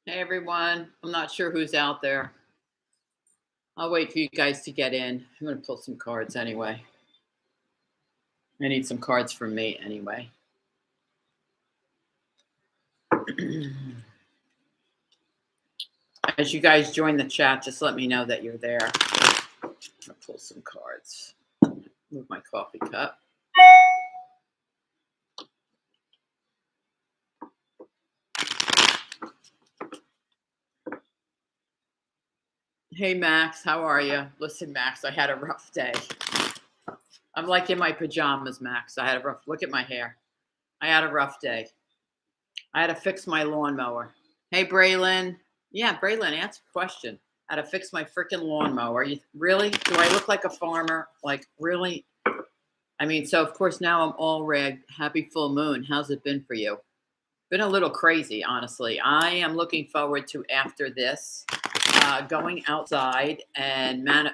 Hey everyone, I'm not sure who's out there. I'll wait for you guys to get in. I'm going to pull some cards anyway. I need some cards from me anyway. As you guys join the chat, just let me know that you're there. I'm going to pull some cards. Move my coffee cup. Hey Max, how are you? Listen, Max, I had a rough day. I'm like in my pajamas, Max. Look at my hair. I had a rough day. I had to fix my lawnmower. Hey, Braylon. Yeah, Braylon, answer the question. How to fix my freaking lawnmower. Really? Do I look like a farmer? Like, really? I mean, so of course now I'm all red. Happy full moon. How's it been for you? Been a little crazy, honestly. I am looking forward to, after this, going outside and I've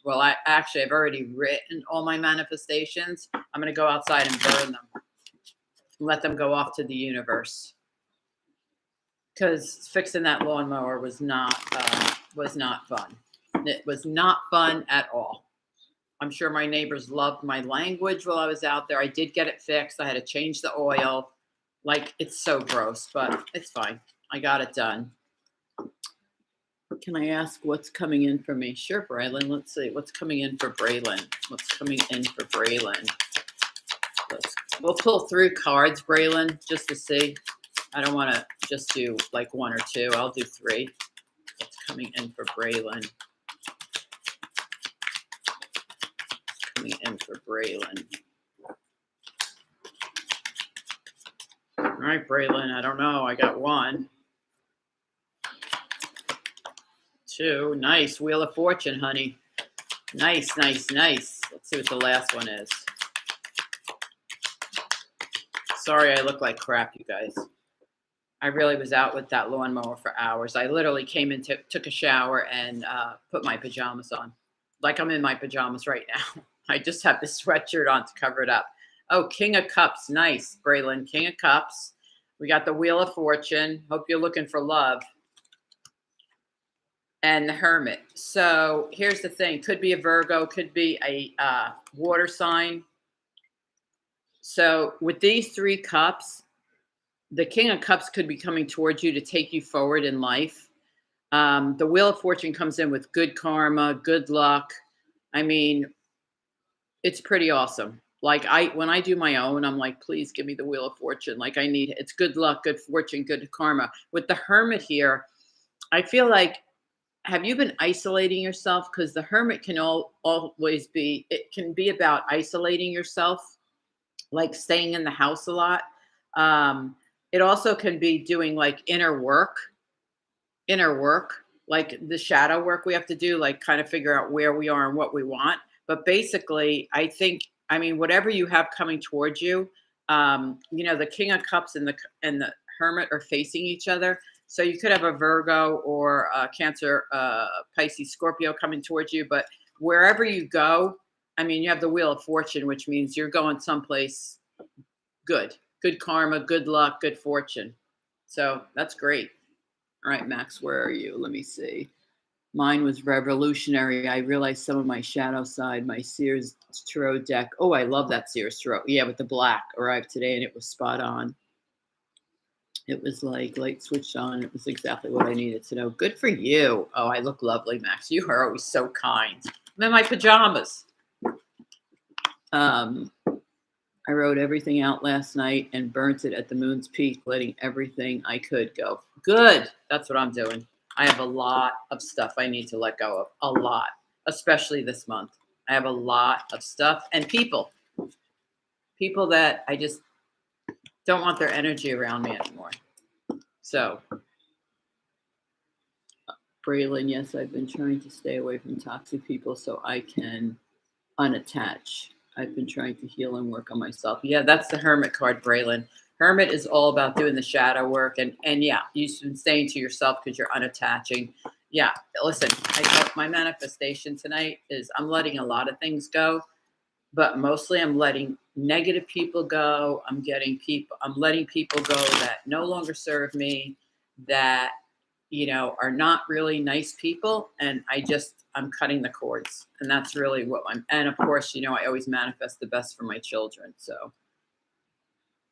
already written all my manifestations. I'm going to go outside and burn them. Let them go off to the universe. Because fixing that lawnmower was not fun. It was not fun at all. I'm sure my neighbors loved my language while I was out there. I did get it fixed. I had to change the oil. Like, it's so gross, but it's fine. I got it done. Can I ask what's coming in for me? Sure, Braylon. Let's see. What's coming in for Braylon? We'll pull through cards, Braylon, just to see. I don't want to just do like one or two. I'll do three. What's coming in for Braylon? All right, Braylon. I don't know. I got one. Two. Nice. Wheel of Fortune, honey. Nice. Let's see what the last one is. Sorry, I look like crap, you guys. I really was out with that lawnmower for hours. I literally came in, took a shower, and put my pajamas on. Like I'm in my pajamas right now. I just have the sweatshirt on to cover it up. Oh, King of Cups. Nice, Braylon. King of Cups. We got the Wheel of Fortune. Hope you're looking for love. And the Hermit. So here's the thing. Could be a Virgo. Could be a water sign. So with these three cups, the King of Cups could be coming towards you to take you forward in life. The Wheel of Fortune comes in with good karma, good luck. I mean, it's pretty awesome. Like when I do my own, I'm like, please give me the Wheel of Fortune. Like it's good luck, good fortune, good karma. With the Hermit here, I feel like, have you been isolating yourself? Because the Hermit can always be, it can be about isolating yourself, like staying in the house a lot. It also can be doing like inner work, like the shadow work we have to do, like kind of figure out where we are and what we want. But basically, I mean, whatever you have coming towards you, the King of Cups and the Hermit are facing each other. So you could have a Virgo or a Cancer, Pisces, Scorpio coming towards you. But wherever you go, I mean, you have the Wheel of Fortune, which means you're going someplace good karma, good luck, good fortune. So that's great. All right, Max, where are you? Let me see. Mine was revolutionary. I realized some of my shadow side, my Sears Tarot deck. Oh, I love that Sears Tarot. Yeah, with the black arrived today, and it was spot on. It was like light switched on. It was exactly what I needed to know. Good for you. Oh, I look lovely, Max. You are always so kind. I'm in my pajamas. I wrote everything out last night and burnt it at the moon's peak, letting everything I could go. Good. That's what I'm doing. I have a lot of stuff I need to let go of. A lot. Especially this month. I have a lot of stuff and people. People that I just don't want their energy around me anymore. So, Braylon, yes, I've been trying to stay away from toxic people so I can unattach. I've been trying to heal and work on myself. Yeah, that's the Hermit card, Braylon. Hermit is all about doing the shadow work. And yeah, you've been staying to yourself because you're unattaching. Yeah, listen, my manifestation tonight is I'm letting a lot of things go, but mostly I'm letting negative people go. I'm letting people go that no longer serve me, that are not really nice people. And I'm cutting the cords. And that's really and of course, I always manifest the best for my children. So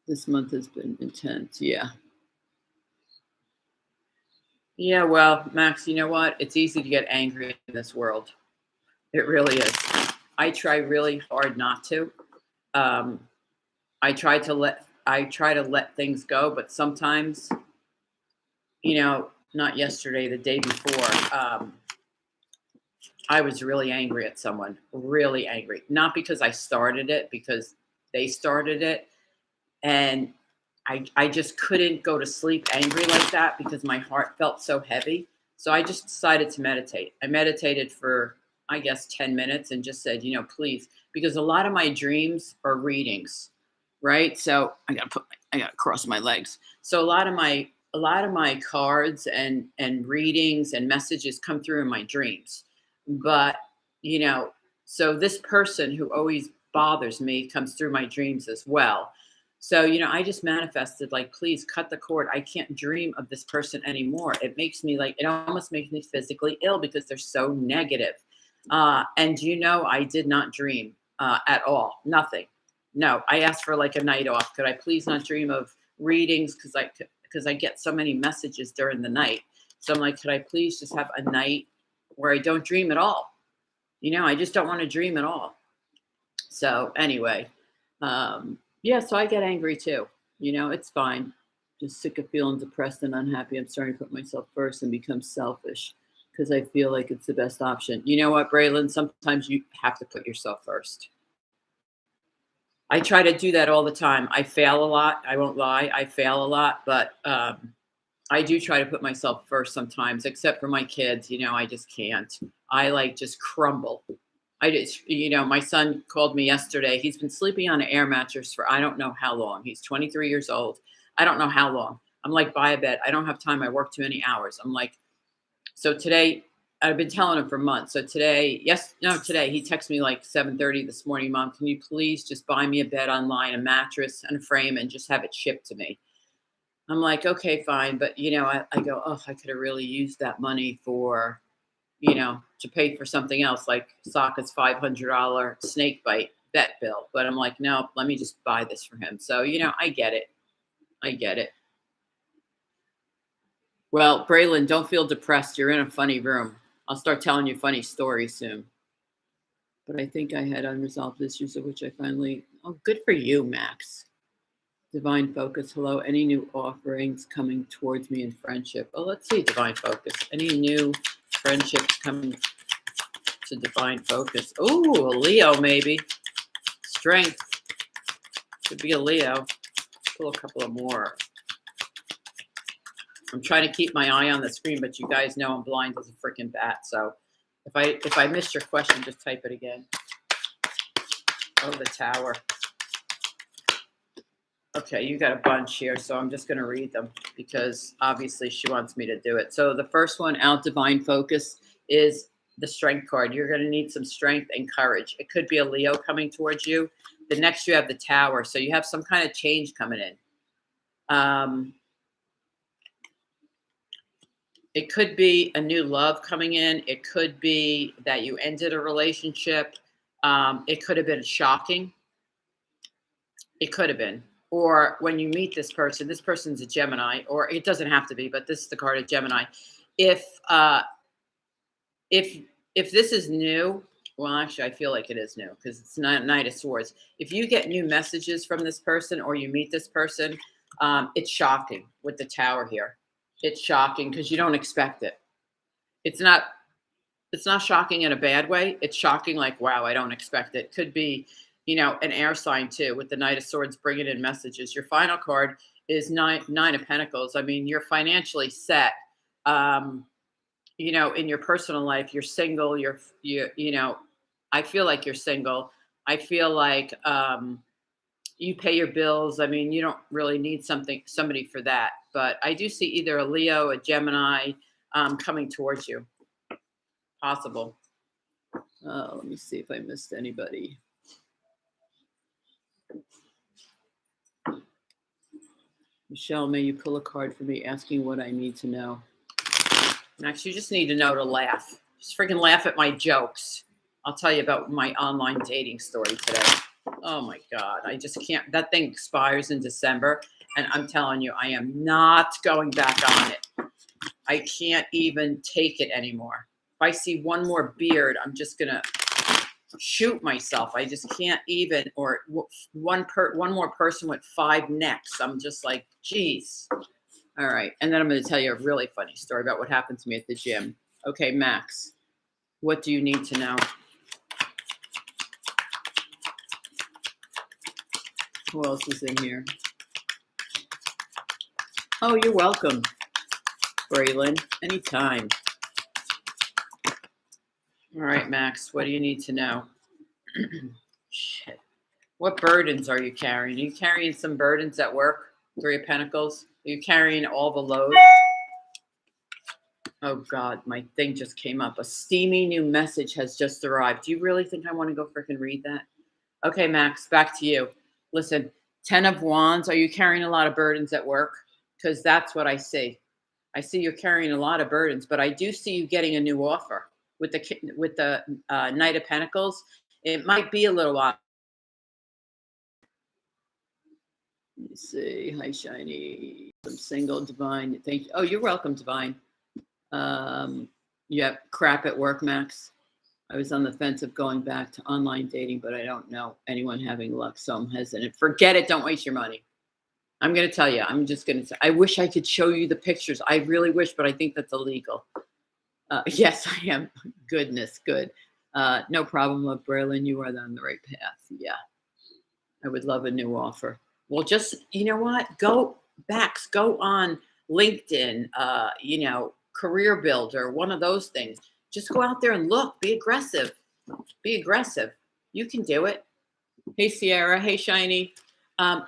this month has been intense. Yeah. Yeah. Well, Max, you know what? It's easy to get angry in this world. It really is. I try really hard not to. Um, I try to let things go, but sometimes, not yesterday, the day before, I was really angry at someone, really angry. Not because I started it, because they started it. And I just couldn't go to sleep angry like that because my heart felt so heavy. So I just decided to meditate. I meditated for, I guess, 10 minutes and just said, please, because a lot of my dreams are readings, right? So I gotta cross my legs. So a lot of my cards and readings and messages come through in my dreams. But, you know, so this person who always bothers me comes through my dreams as well. So, I just manifested, like, please cut the cord. I can't dream of this person anymore. It almost makes me physically ill because they're so negative. And I did not dream at all. Nothing. No, I asked for like a night off. Could I please not dream of readings? Because I get so many messages during the night. So I'm like, could I please just have a night where I don't dream at all? I just don't want to dream at all. So anyway, yeah, so I get angry too. It's fine. Just sick of feeling depressed and unhappy. I'm starting to put myself first and become selfish because I feel like it's the best option. You know what, Braylon? Sometimes you have to put yourself first. I try to do that all the time. I fail a lot. I won't lie. I fail a lot, but I do try to put myself first sometimes, except for my kids. I just can't. I like just crumble. My son called me yesterday. He's been sleeping on an air mattress for I don't know how long. He's 23 years old. I don't know how long. I'm like, buy a bed. I don't have time. I work too many hours. I'm like, so today, I've been telling him for months. So today, today he texted me like 7:30 this morning. Mom, can you please just buy me a bed online, a mattress and a frame, and just have it shipped to me? I'm like, okay, fine. But I go, oh, I could have really used that money for, to pay for something else, like Sokka's $500 snake bite vet bill. But I'm like, no, let me just buy this for him. So I get it. I get it. Well, Braylon, don't feel depressed. You're in a funny room. I'll start telling you funny stories soon. But I think I had unresolved issues of which I finally. Oh, good for you, Max. Divine focus. Hello. Any new offerings coming towards me in friendship? Oh, let's see. Divine focus. Any new friendships coming to divine focus? Oh, a Leo maybe. Strength. Could be a Leo. Pull a couple of more. I'm trying to keep my eye on the screen, but you guys know I'm blind as a freaking bat. So if I missed your question, just type it again. Oh, the Tower. Okay, you got a bunch here, so I'm just going to read them because obviously she wants me to do it. So the first one, out divine focus, is the Strength card. You're going to need some strength and courage. It could be a Leo coming towards you. The next you have the Tower, so you have some kind of change coming in. It could be a new love coming in. It could be that you ended a relationship. It could have been shocking. It could have been. Or when you meet this person's a Gemini, or it doesn't have to be, but this is the card of Gemini. If uh, if if this is new, well, actually, I feel like it is new because it's not Knight of Swords. If you get new messages from this person or you meet this person, it's shocking with the Tower here. It's shocking because you don't expect it. It's not it's not shocking in a bad way. It's shocking like, wow, I don't expect it. Could be, an air sign too with the Knight of Swords bringing in messages. Your final card is nine of Pentacles. I mean, you're financially set. Um, in your personal life, you're single. I feel like you're single. I feel like you pay your bills. I mean, you don't really need somebody for that. But I do see either a Leo, a Gemini coming towards you. Possible. Let me see if I missed anybody. Michelle, may you pull a card for me asking what I need to know? Max, you just need to know to laugh. Just freaking laugh at my jokes. I'll tell you about my online dating story today. Oh my God. I just can't. That thing expires in December. And I'm telling you, I am not going back on it. I can't even take it anymore. If I see one more beard, I'm just going to shoot myself. I just can't even. Or one more person with 5 necks. I'm just like, geez. All right. And then I'm going to tell you a really funny story about what happened to me at the gym. Okay, Max, what do you need to know? Who else is in here? Oh, you're welcome, Braylon. Anytime. All right, Max, what do you need to know? Shit. What burdens are you carrying? Are you carrying some burdens at work? 3 of Pentacles. Are you carrying all the load? Oh, God, my thing just came up. A steamy new message has just arrived. Do you really think I want to go freaking read that? Okay, Max, back to you. Listen, 10 of Wands. Are you carrying a lot of burdens at work? Because that's what I see. I see you're carrying a lot of burdens, but I do see you getting a new offer with the Knight of Pentacles. It might be a little while. Let me see. Hi, Shiny. I'm single, Divine. Thank you. Oh, you're welcome, Divine. You have crap at work, Max. I was on the fence of going back to online dating, but I don't know anyone having luck, so I'm hesitant. Forget it. Don't waste your money. I'm going to tell you. I'm just going to say, I wish I could show you the pictures. I really wish, but I think that's illegal. Yes, I am. Goodness, good. No problem, love Braylon. You are on the right path. Yeah. I would love a new offer. Well, just, you know what? Go on LinkedIn, Career Builder, one of those things. Just go out there and look. Be aggressive. Be aggressive. You can do it. Hey, Sierra. Hey, Shiny.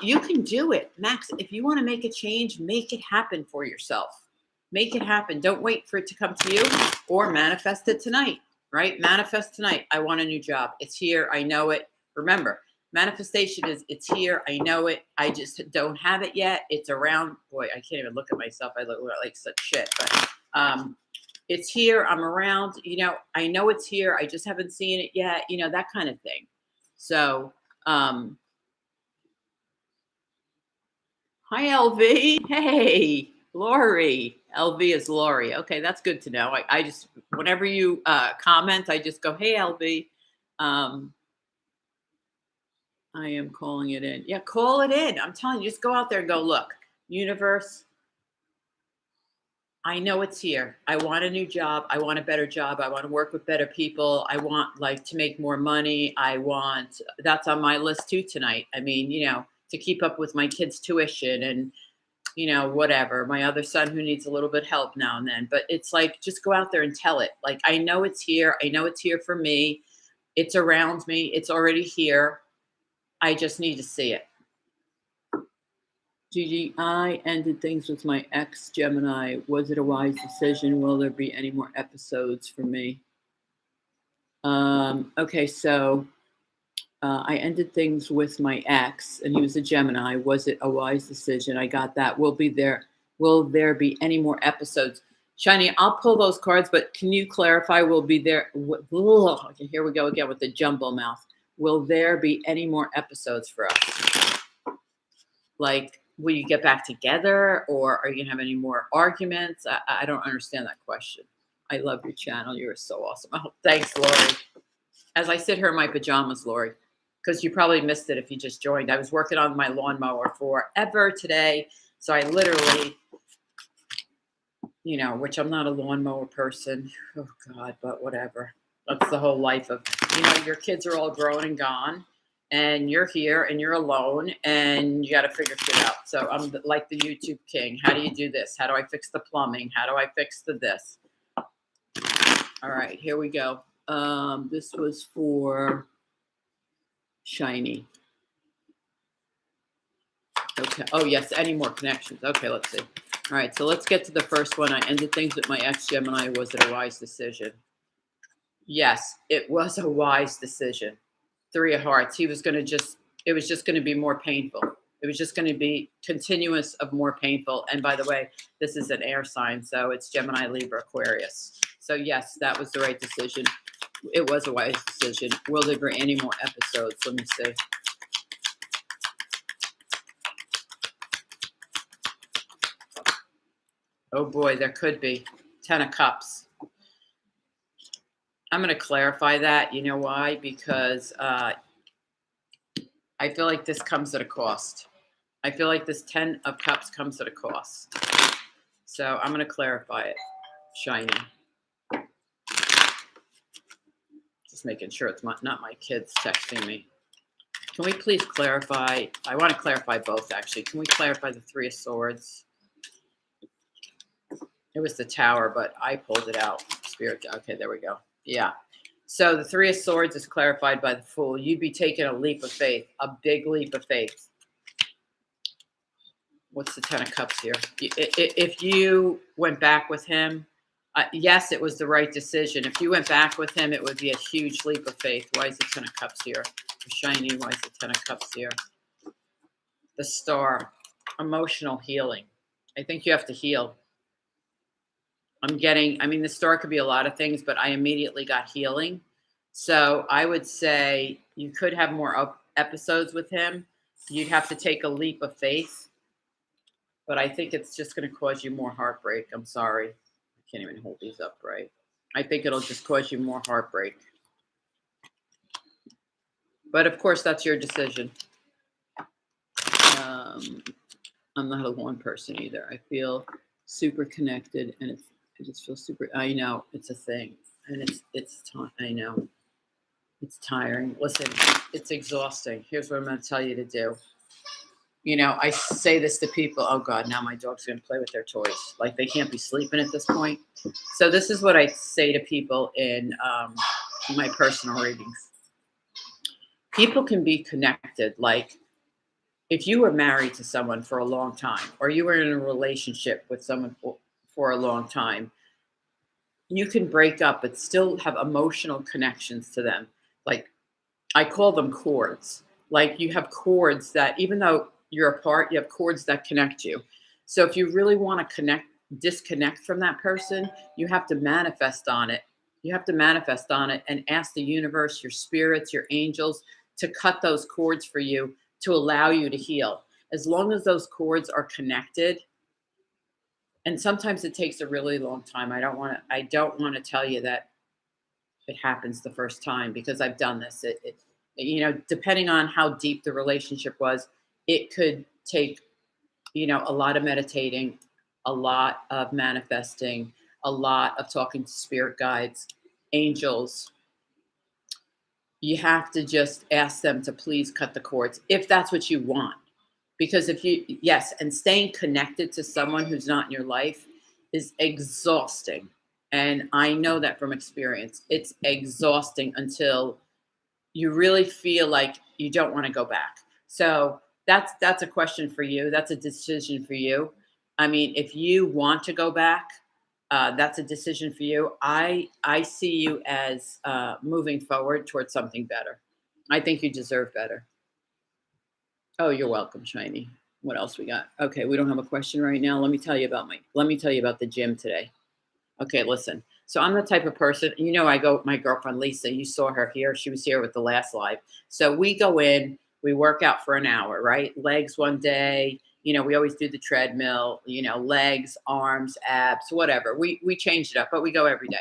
You can do it. Max, if you want to make a change, make it happen for yourself. Make it happen. Don't wait for it to come to you, or manifest it tonight, right? Manifest tonight. I want a new job. It's here. I know it. Remember, manifestation is it's here. I know it. I just don't have it yet. It's around. Boy, I can't even look at myself. I look like such shit. But it's here. I'm around. I know it's here. I just haven't seen it yet. That kind of thing. So, hi, LV. Hey, Lori. LV is Lori. Okay, that's good to know. I just, whenever you comment, I just go, hey, LV. I am calling it in. Yeah, call it in. I'm telling you, just go out there and go, look, universe, I know it's here. I want a new job. I want a better job. I want to work with better people. I want to make more money. That's on my list too tonight. I mean, to keep up with my kids' tuition and, whatever. My other son who needs a little bit help now and then. But it's like, just go out there and tell it. Like, I know it's here. I know it's here for me. It's around me. It's already here. I just need to see it. GiGi, I ended things with my ex Gemini. Was it a wise decision? Will there be any more episodes for me? Okay, so I ended things with my ex, and he was a Gemini. Was it a wise decision? I got that. Will there be any more episodes? Shiny, I'll pull those cards, but can you clarify? Will be there? Okay, here we go again with the jumble mouth. Will there be any more episodes for us? Like, will you get back together, or are you gonna have any more arguments? I don't understand that question. I love your channel. You're so awesome. Oh, thanks, Lori. As I sit here in my pajamas, Lori, because you probably missed it if you just joined. I was working on my lawnmower forever today. So I literally, which I'm not a lawnmower person. Oh, God, but whatever. That's the whole life of, your kids are all grown and gone. And you're here and you're alone and you got to figure shit out. So I'm like the YouTube king. How do you do this? How do I fix the plumbing? How do I fix the this? All right, here we go. This was for Shiny. Okay. Oh, yes. Any more connections? Okay, let's see. All right, so let's get to the first one. I ended things with my ex-Gemini. Was it a wise decision? Yes, it was a wise decision. 3 of Hearts. It was just going to be more painful. It was just going to be continuous of more painful. And by the way, this is an air sign, so it's Gemini, Libra, Aquarius. So yes, that was the right decision. It was a wise decision. Will there be any more episodes? Let me see. Oh boy, there could be. 10 of Cups. I'm going to clarify that. You know why? Because I feel like this comes at a cost. I feel like this 10 of Cups comes at a cost. So I'm going to clarify it. Shiny. Just making sure it's not my kids texting me. Can we please clarify? I want to clarify both, actually. Can we clarify the Three of Swords? It was the Tower, but I pulled it out. Spirit. Okay, there we go. Yeah. So the Three of Swords is clarified by the Fool. You'd be taking a leap of faith, a big leap of faith. What's the 10 of Cups here? If you went back with him, yes, it was the right decision. If you went back with him, it would be a huge leap of faith. Why is the 10 of Cups here? Shiny, why is the 10 of Cups here? The Star, emotional healing. I think you have to heal. The Star could be a lot of things, but I immediately got healing. So I would say you could have more episodes with him. You'd have to take a leap of faith. But I think it's just going to cause you more heartbreak. I'm sorry. I can't even hold these up right. I think it'll just cause you more heartbreak. But of course, that's your decision. I'm not a lone person either. I feel super connected, and I just feel super. I know it's a thing, and it's I know it's tiring. Listen, it's exhausting. Here's what I'm going to tell you to do. You know, I say this to people. Oh God, now my dog's going to play with their toys. Like they can't be sleeping at this point. So this is what I say to people in my personal readings. People can be connected. Like if you were married to someone for a long time, or you were in a relationship with someone for a long time, you can break up but still have emotional connections to them. Like I call them cords. Like you have cords that even though you're apart, you have cords that connect you. So if you really want to disconnect from that person, you have to manifest on it. You have to manifest on it and ask the universe, your spirits, your angels to cut those cords for you to allow you to heal. As long as those cords are connected, and sometimes it takes a really long time. I don't want to tell you that it happens the first time because I've done this. Depending on how deep the relationship was, it could take, a lot of meditating, a lot of manifesting, a lot of talking to spirit guides, angels. You have to just ask them to please cut the cords if that's what you want. Because and staying connected to someone who's not in your life is exhausting. And I know that from experience. It's exhausting until you really feel like you don't want to go back. So that's a question for you. That's a decision for you. I mean, if you want to go back, that's a decision for you. I see you as moving forward towards something better. I think you deserve better. Oh, you're welcome, Shiny. What else we got? Okay, we don't have a question right now. Let me tell you about the gym today. Okay, listen. So I'm the type of person, my girlfriend Lisa, you saw her here. She was here with the last live. So we go in, we work out for an hour, right? Legs one day, we always do the treadmill, legs, arms, abs, whatever. We change it up, but we go every day.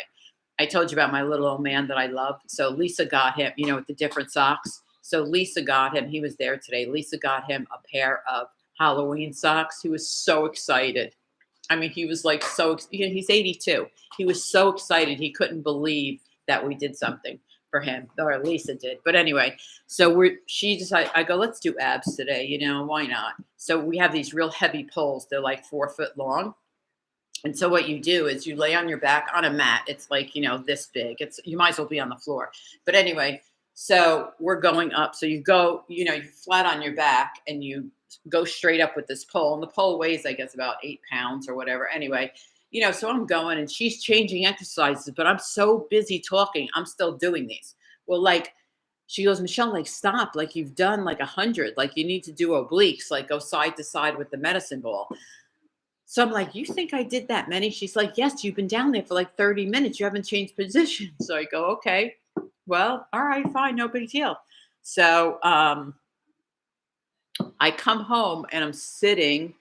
I told you about my little old man that I love. So Lisa got him, with the different socks. So Lisa got him, he was there today. Lisa got him a pair of Halloween socks. He was so excited. I memean, he was like he's 82. He was so excited. He couldn't believe that we did something for him, or Lisa did. But anyway, so she decided, I go, let's do abs today. Why not? So we have these real heavy poles. They're like 4 foot long. And so what you do is you lay on your back on a mat. It's like, this big. You might as well be on the floor. But anyway, so we're going up. So you go, you're flat on your back and you go straight up with this pole. And the pole weighs, I guess, about 8 pounds or whatever. Anyway, so I'm going and she's changing exercises, but I'm so busy talking. I'm still doing these. Well, like She goes, Michelle, like, stop. Like, you've done like 100. Like, you need to do obliques, like, go side to side with the medicine ball. So I'm like, you think I did that many? She's like, yes, you've been down there for like 30 minutes. You haven't changed position. So I go, okay, well, all right, fine, no big deal. So I come home and I'm sitting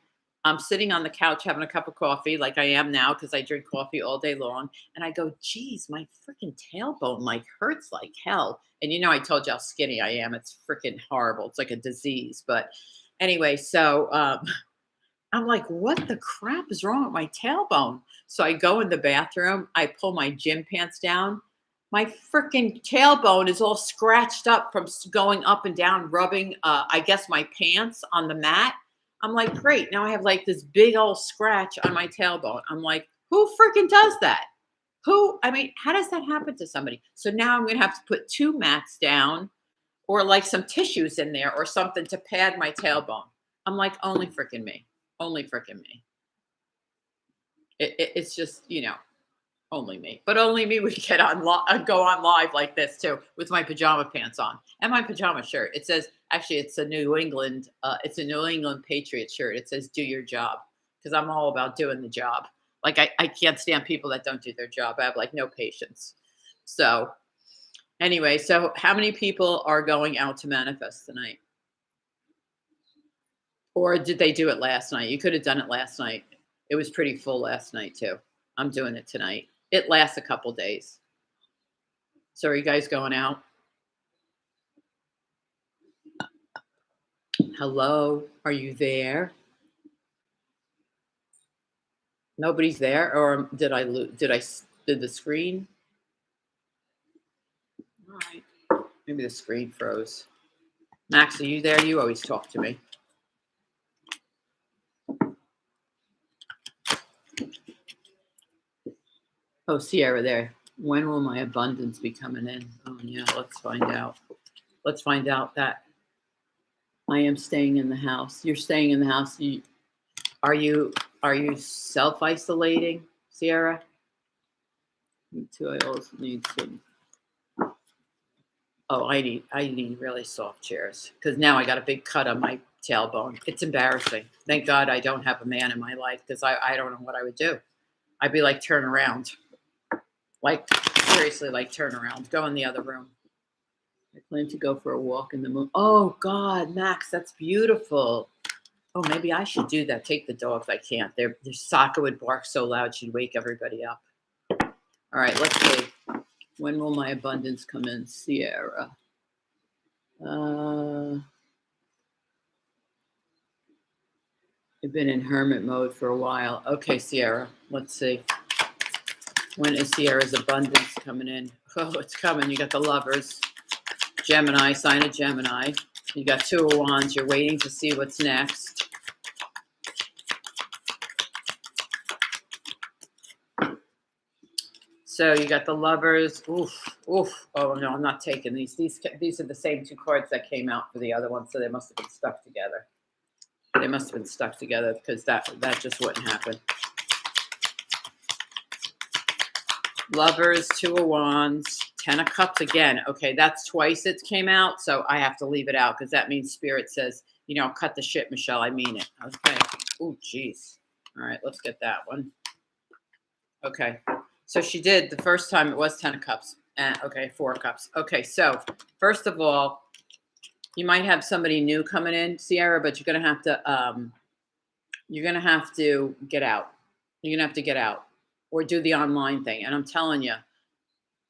on the couch having a cup of coffee like I am now because I drink coffee all day long. And I go, geez, my freaking tailbone like hurts like hell. And you know, I told you how skinny I am. It's freaking horrible. It's like a disease. But anyway, so I'm like, what the crap is wrong with my tailbone? So I go in the bathroom, I pull my gym pants down. My freaking tailbone is all scratched up from going up and down, rubbing, I guess, my pants on the mat. I'm like, great. Now I have like this big old scratch on my tailbone. I'm like, who freaking does that? I mean, how does that happen to somebody? So now I'm going to have to put 2 mats down or like some tissues in there or something to pad my tailbone. I'm like, only freaking me. Only freaking me. It's just, only me. But only me would get on go on live like this too, with my pajama pants on and my pajama shirt. It says, actually, it's a New England Patriot shirt. It says, "Do your job," because I'm all about doing the job. Like I can't stand people that don't do their job. I have like no patience. So anyway, so how many people are going out to manifest tonight? Or did they do it last night? You could have done it last night. It was pretty full last night too. I'm doing it tonight. It lasts a couple days. So are you guys going out? Hello? Are you there? Nobody's there? Or did the screen? All right. Maybe the screen froze. Max, are you there? You always talk to me. Oh, Sierra there. When will my abundance be coming in? Oh, yeah, let's find out. Let's find out that I am staying in the house. You're staying in the house. Are you self-isolating, Sierra? Me too. I also need some. Oh, I need really soft chairs because now I got a big cut on my tailbone. It's embarrassing. Thank God I don't have a man in my life because I don't know what I would do. I'd be like, turn around. Like, seriously, like, turn around. Go in the other room. I plan to go for a walk in the moon. Oh, God, Max, that's beautiful. Oh, maybe I should do that. Take the dogs. I can't. Their Sokka would bark so loud she'd wake everybody up. All right, let's see. When will my abundance come in, Sierra? I've been in hermit mode for a while. Okay, Sierra, let's see. When is Sierra's abundance coming in? Oh, it's coming. You got the Lovers. Gemini, sign of Gemini. You got 2 of Wands. You're waiting to see what's next. So you got the Lovers. Oof, oof. Oh, no, I'm not taking these. These are the same 2 cards that came out for the other one, so they must have been stuck together. They must have been stuck together because that just wouldn't happen. Lovers, 2 of Wands, 10 of Cups again. Okay, that's twice it came out, so I have to leave it out because that means Spirit says, cut the shit, Michelle. I mean it. Okay. Oh, jeez. All right, let's get that one. Okay. So she did the first time. It was 10 of Cups. Okay, 4 of Cups. Okay, so first of all, you might have somebody new coming in, Sierra, but you're gonna have to get out. You're gonna have to get out. Or do the online thing. And I'm telling you,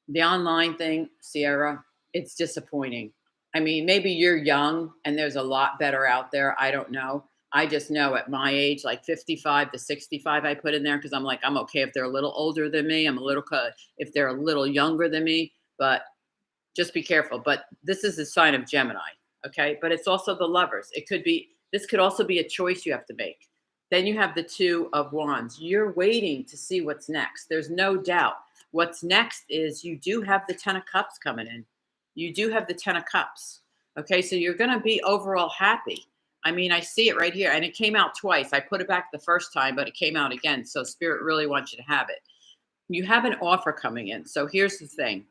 the online thing, Sierra, it's disappointing. I mean, maybe you're young and there's a lot better out there. I don't know. I just know at my age, like 55 to 65, I put in there because I'm like, I'm okay if they're a little older than me. If they're a little younger than me, but just be careful. But this is a sign of Gemini, okay? But it's also the Lovers. This could also be a choice you have to make. Then you have the 2 of Wands. You're waiting to see what's next. There's no doubt. What's next is you do have the 10 of Cups coming in. You do have the 10 of Cups. Okay, so you're going to be overall happy. I mean, I see it right here. And it came out twice. I put it back the first time, but it came out again. So Spirit really wants you to have it. You have an offer coming in. So here's the thing.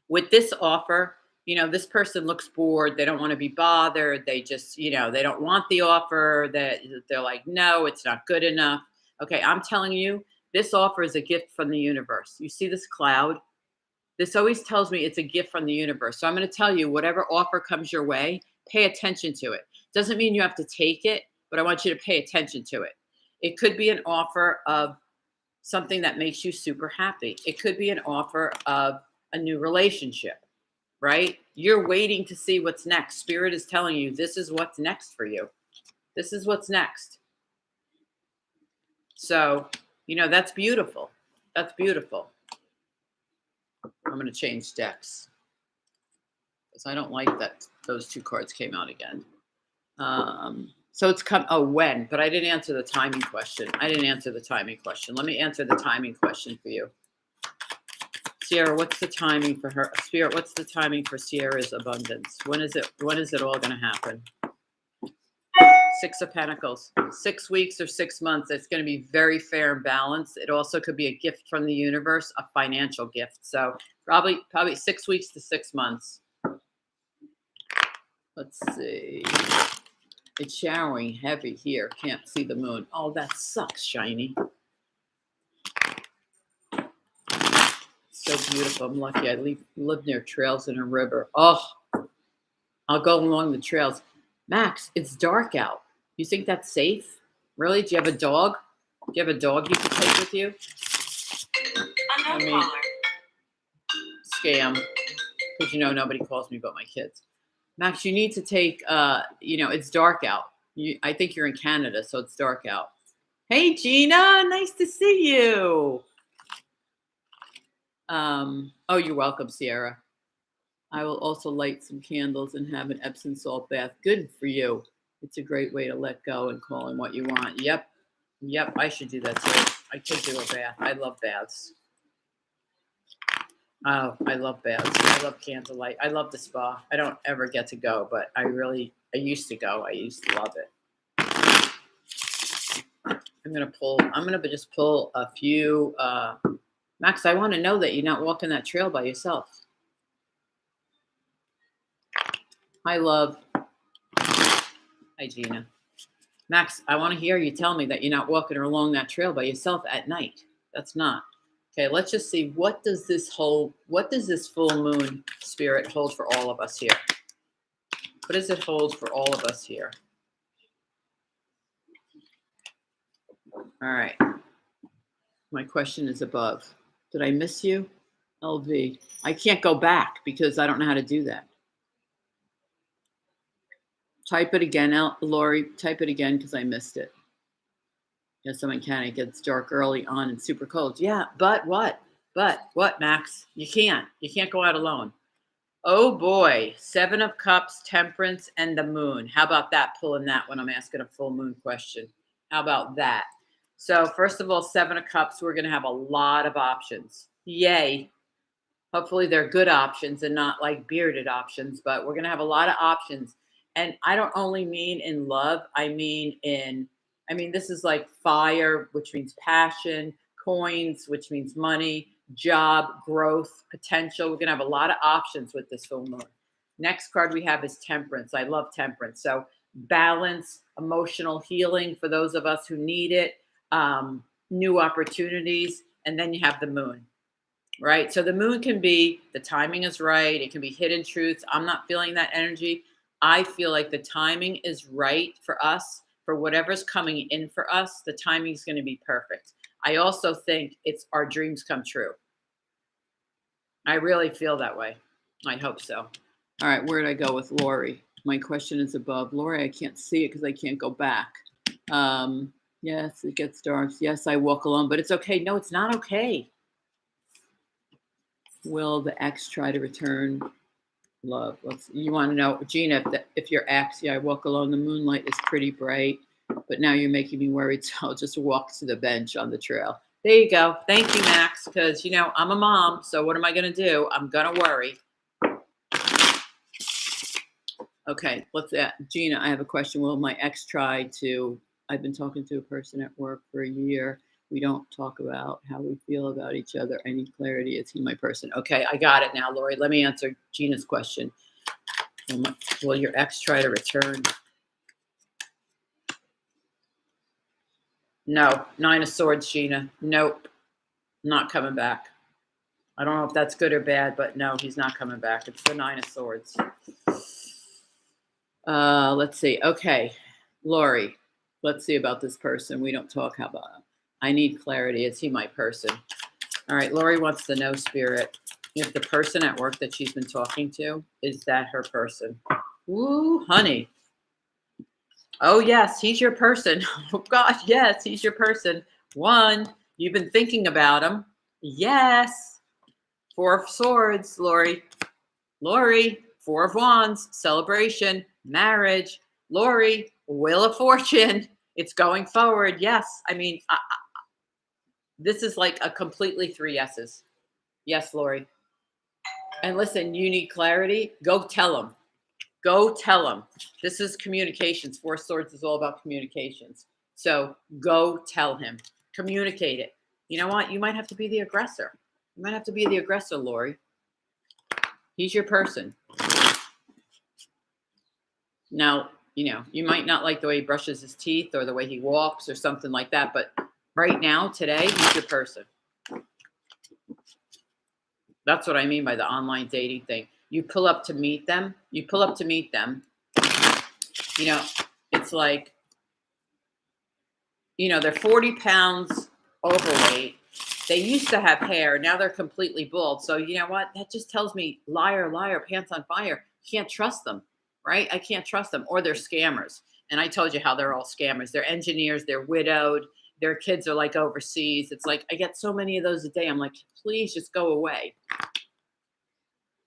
With this offer, this person looks bored. They don't want to be bothered. They just, they don't want the offer. That they're like, no, it's not good enough. Okay, I'm telling you, this offer is a gift from the universe. You see this cloud? This always tells me it's a gift from the universe. So I'm going to tell you, whatever offer comes your way, pay attention to it. Doesn't mean you have to take it, but I want you to pay attention to it. It could be an offer of something that makes you super happy. It could be an offer of a new relationship, right? You're waiting to see what's next. Spirit is telling you this is what's next for you. This is what's next. So, that's beautiful. That's beautiful. I'm going to change decks because I don't like that those two cards came out again. So it's when, but I didn't answer the timing question. Let me answer the timing question for you. Sierra, what's the timing for her? Spirit, what's the timing for Sierra's abundance? When is it all going to happen? Six of Pentacles, 6 weeks or 6 months. It's going to be very fair and balanced. It also could be a gift from the universe, a financial gift. So probably 6 weeks to 6 months. Let's see. It's showering heavy here. Can't see the moon. Oh, that sucks, shiny. So beautiful. I'm lucky. I live near trails and a river. Oh, I'll go along the trails. Max, it's dark out. You think that's safe? Really? Do you have a dog? Do you have a dog you can take with you? Unknown caller. Scam. Because nobody calls me but my kids. Max, you need to take, it's dark out. I think you're in Canada, so it's dark out. Hey, Gina, nice to see you. Oh, you're welcome, Sierra. I will also light some candles and have an Epsom salt bath. Good for you. It's a great way to let go and call in what you want. Yep, I should do that too. I could do a bath. I love baths. Oh, I love baths. I love candlelight. I love the spa. I don't ever get to go, but I used to go. I used to love it. I'm going to just pull a few. Max, I want to know that you're not walking that trail by yourself. Hi, Gina. Max, I want to hear you tell me that you're not walking along that trail by yourself at night. That's not. Okay, let's just see. What does this full moon, Spirit, hold for all of us here? What does it hold for all of us here? All right. My question is above. Did I miss you? LV. I can't go back because I don't know how to do that. Type it again, Lori. Type it again because I missed it. Yes, I'm in Canada. It gets dark early on and super cold. Yeah, but what? Max? You can't go out alone. Oh boy, 7 of Cups, Temperance, and the Moon. How about that? Pulling that when I'm asking a full moon question. How about that? So first of all, 7 of Cups, we're going to have a lot of options. Yay. Hopefully they're good options and not like bearded options, but we're going to have a lot of options. And I don't only mean in love. I mean, this is like fire, which means passion, coins, which means money, job, growth, potential. We're going to have a lot of options with this full moon. Next card we have is Temperance. I love Temperance. So balance, emotional healing for those of us who need it, new opportunities, and then you have the moon. Right? So the moon can be, the timing is right. It can be hidden truths. I'm not feeling that energy. I feel like the timing is right for us, for whatever's coming in for us. The timing is going to be perfect. I also think it's our dreams come true. I really feel that way. I hope so. All right. Where did I go with Lori? My question is above. Lori, I can't see it because I can't go back. Yes, it gets dark. Yes, I walk alone, but it's okay. No, it's not okay. Will the ex try to return love? You want to know, Gina, if your ex, I walk alone, the moonlight is pretty bright, but now you're making me worried, so I'll just walk to the bench on the trail. There you go. Thank you, Max, because, I'm a mom, so what am I going to do? I'm going to worry. Okay, Gina, I have a question. Will my ex try to, I've been talking to a person at work for a year. We don't talk about how we feel about each other. I need clarity. Is he my person? Okay, I got it now, Lori. Let me answer Gina's question. Will your ex try to return? No. 9 of Swords, Gina. Nope. Not coming back. I don't know if that's good or bad, but no, he's not coming back. It's the 9 of Swords. Let's see. Okay, Lori, let's see about this person. We don't talk about him. I need clarity. Is he my person? All right, Lori wants to know, Spirit, if the person at work that she's been talking to, is that her person? Ooh, honey. Oh, yes, he's your person. Oh, God, yes, he's your person. 1, you've been thinking about him. Yes. 4 of Swords, Lori. Lori, 4 of Wands, celebration, marriage. Lori, Wheel of Fortune. It's going forward. Yes. I mean, this is like a completely 3 yeses. Yes, Lori. And listen, you need clarity. Go tell him. Go tell him. This is communications. 4 Swords is all about communications. So go tell him. Communicate it. You know what? You might have to be the aggressor. You might have to be the aggressor, Lori. He's your person. Now, you might not like the way he brushes his teeth or the way he walks or something like that, but right now, today, he's your person. That's what I mean by the online dating thing. You pull up to meet them. It's like, they're 40 pounds overweight. They used to have hair. Now they're completely bald. So you know what? That just tells me liar, liar, pants on fire. Can't trust them, right? I can't trust them. Or they're scammers. And I told you how they're all scammers. They're engineers. They're widowed. Their kids are like overseas. It's like I get so many of those a day. I'm like, please just go away.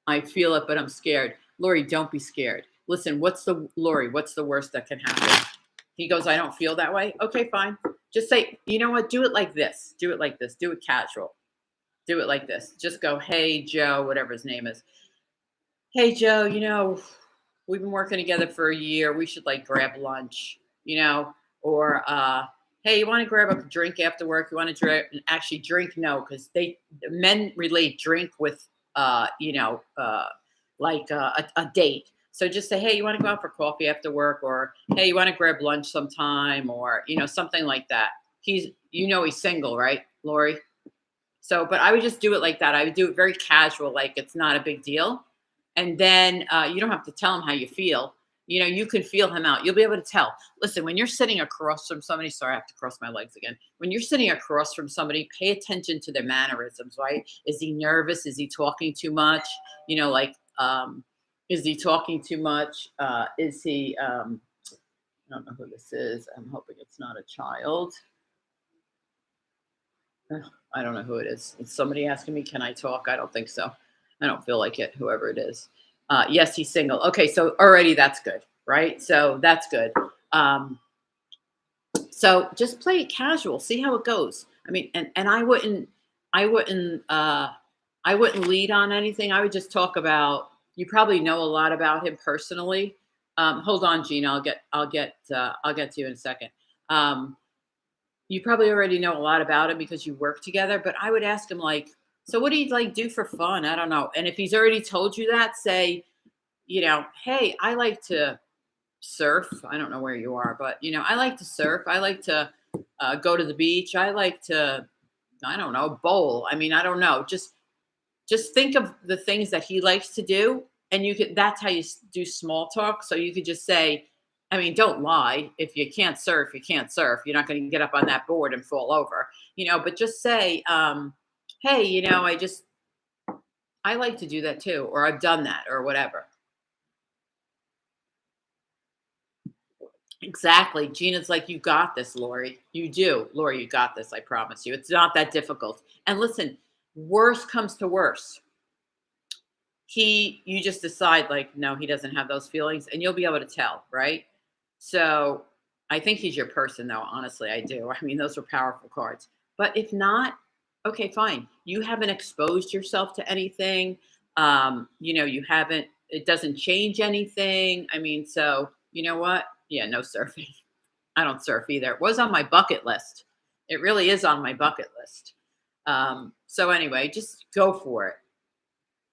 I feel it, but I'm scared. Lori, don't be scared. Listen, what's the worst that can happen? He goes, I don't feel that way. Okay, fine. Just say, you know what? Do it like this. Do it like this. Do it casual. Do it like this. Just go, hey, Joe, whatever his name is. Hey, Joe, we've been working together for a year. We should like grab lunch, or, hey, you want to grab a drink after work? You want to actually drink? No, because men relate drink with, like a date. So just say, hey, you want to go out for coffee after work? Or, hey, you want to grab lunch sometime? Or, something like that. He's single, right, Lori? So, but I would just do it like that. I would do it very casual, like it's not a big deal. And then you don't have to tell him how you feel. You can feel him out. You'll be able to tell. Listen, when you're sitting across from somebody, sorry, I have to cross my legs again. When you're sitting across from somebody, pay attention to their mannerisms, right? Is he nervous? Is he talking too much? Is he talking too much? Is he, I don't know who this is. I'm hoping it's not a child. I don't know who it is. It's somebody asking me, can I talk? I don't think so. I don't feel like it, whoever it is. Yes, he's single. Okay, so already that's good, right? So that's good. So just play it casual. See how it goes. I mean, and I wouldn't lead on anything. I would just talk about. You probably know a lot about him personally. Hold on, Gina. I'll get to you in a second. You probably already know a lot about him because you work together. But I would ask him like, so what do you like do for fun? I don't know. And if he's already told you that, say, hey, I like to surf. I don't know where you are, but I like to surf. I like to go to the beach. I like to, I don't know, bowl. I mean, I don't know. Just think of the things that he likes to do, and that's how you do small talk. So you could just say, I mean, don't lie. If you can't surf, you can't surf. You're not going to get up on that board and fall over, but just say, hey, I like to do that too, or I've done that or whatever. Exactly. Gina's like, you got this, Lori. You do. Lori, you got this. I promise you. It's not that difficult. And listen, worse comes to worse. You just decide like, no, he doesn't have those feelings, and you'll be able to tell, right? So I think he's your person though. Honestly, I do. I mean, those are powerful cards, but if not, okay, fine. You haven't exposed yourself to anything. It doesn't change anything. I mean, so you know what? Yeah, no surfing. I don't surf either. It was on my bucket list. It really is on my bucket list. So anyway, just go for it.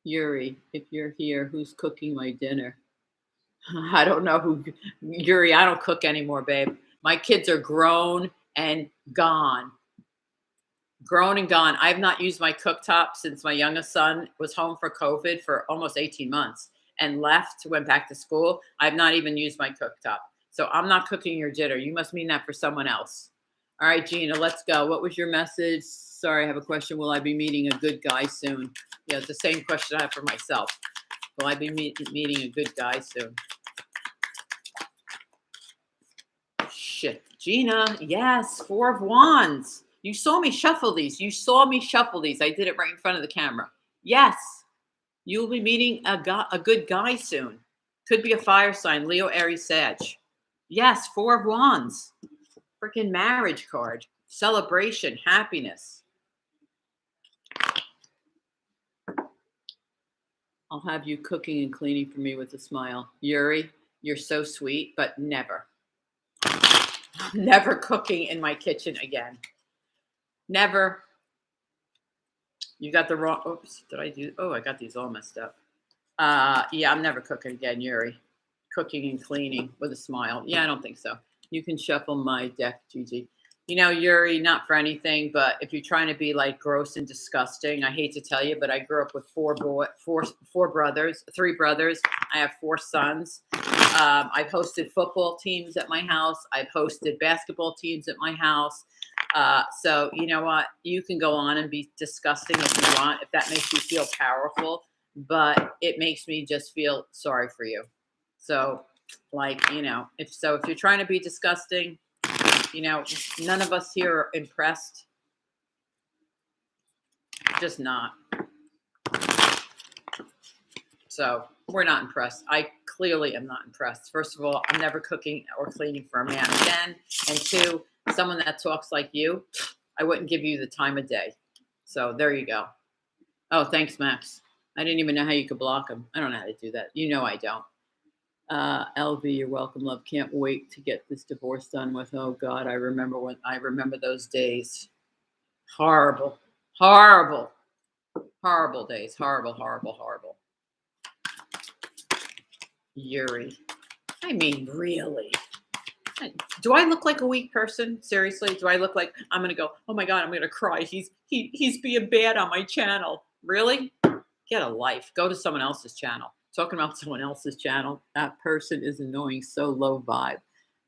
Yuri, if you're here, who's cooking my dinner? I don't know who. Yuri, I don't cook anymore, babe. My kids are grown and gone. Grown and gone. I've not used my cooktop since my youngest son was home for COVID for almost 18 months and left, went back to school. I've not even used my cooktop. So I'm not cooking your dinner. You must mean that for someone else. All right, Gina, let's go. What was your message? Sorry, I have a question. Will I be meeting a good guy soon? Yeah, it's the same question I have for myself. Will I be meeting a good guy soon? Shit. Gina, yes, Four of Wands. You saw me shuffle these. You saw me shuffle these. I did it right in front of the camera. Yes, you'll be meeting a good guy soon. Could be a fire sign, Leo, Aries, Sag. Yes, Four of Wands. Freaking marriage card. Celebration, happiness. I'll have you cooking and cleaning for me with a smile. Yuri, you're so sweet, but never. Never cooking in my kitchen again. Never. You got the wrong. Oops, did I do? Oh, I got these all messed up. Yeah, I'm never cooking again, Yuri. Cooking and cleaning with a smile. Yeah, I don't think so. You can shuffle my deck, Gigi. You know, Yuri, not for anything, but if you're trying to be like gross and disgusting, I hate to tell you, but I grew up with four brothers, three brothers. I have four sons. I've hosted football teams at my house. I've hosted basketball teams at my house. So you know what? You can go on and be disgusting if you want, if that makes you feel powerful, but it makes me just feel sorry for you. So like, you know, if you're trying to be disgusting, you know, none of us here are impressed. Just not. So we're not impressed. I clearly am not impressed. First of all, I'm never cooking or cleaning for a man again. And two, someone that talks like you, I wouldn't give you the time of day. So there you go. Oh, thanks, Max. I didn't even know how you could block them. I don't know how to do that. You know I don't. LV, you're welcome, love. Can't wait to get this divorce done with. Oh God, I remember those days. Horrible, horrible, horrible days. Horrible, horrible, horrible. Yuri. I mean, really. Do I look like a weak person? Seriously, do I look like I'm gonna go? Oh my God, I'm gonna cry. He's being bad on my channel. Really? Get a life. Go to someone else's channel. Talking about someone else's channel. That person is annoying. So low vibe.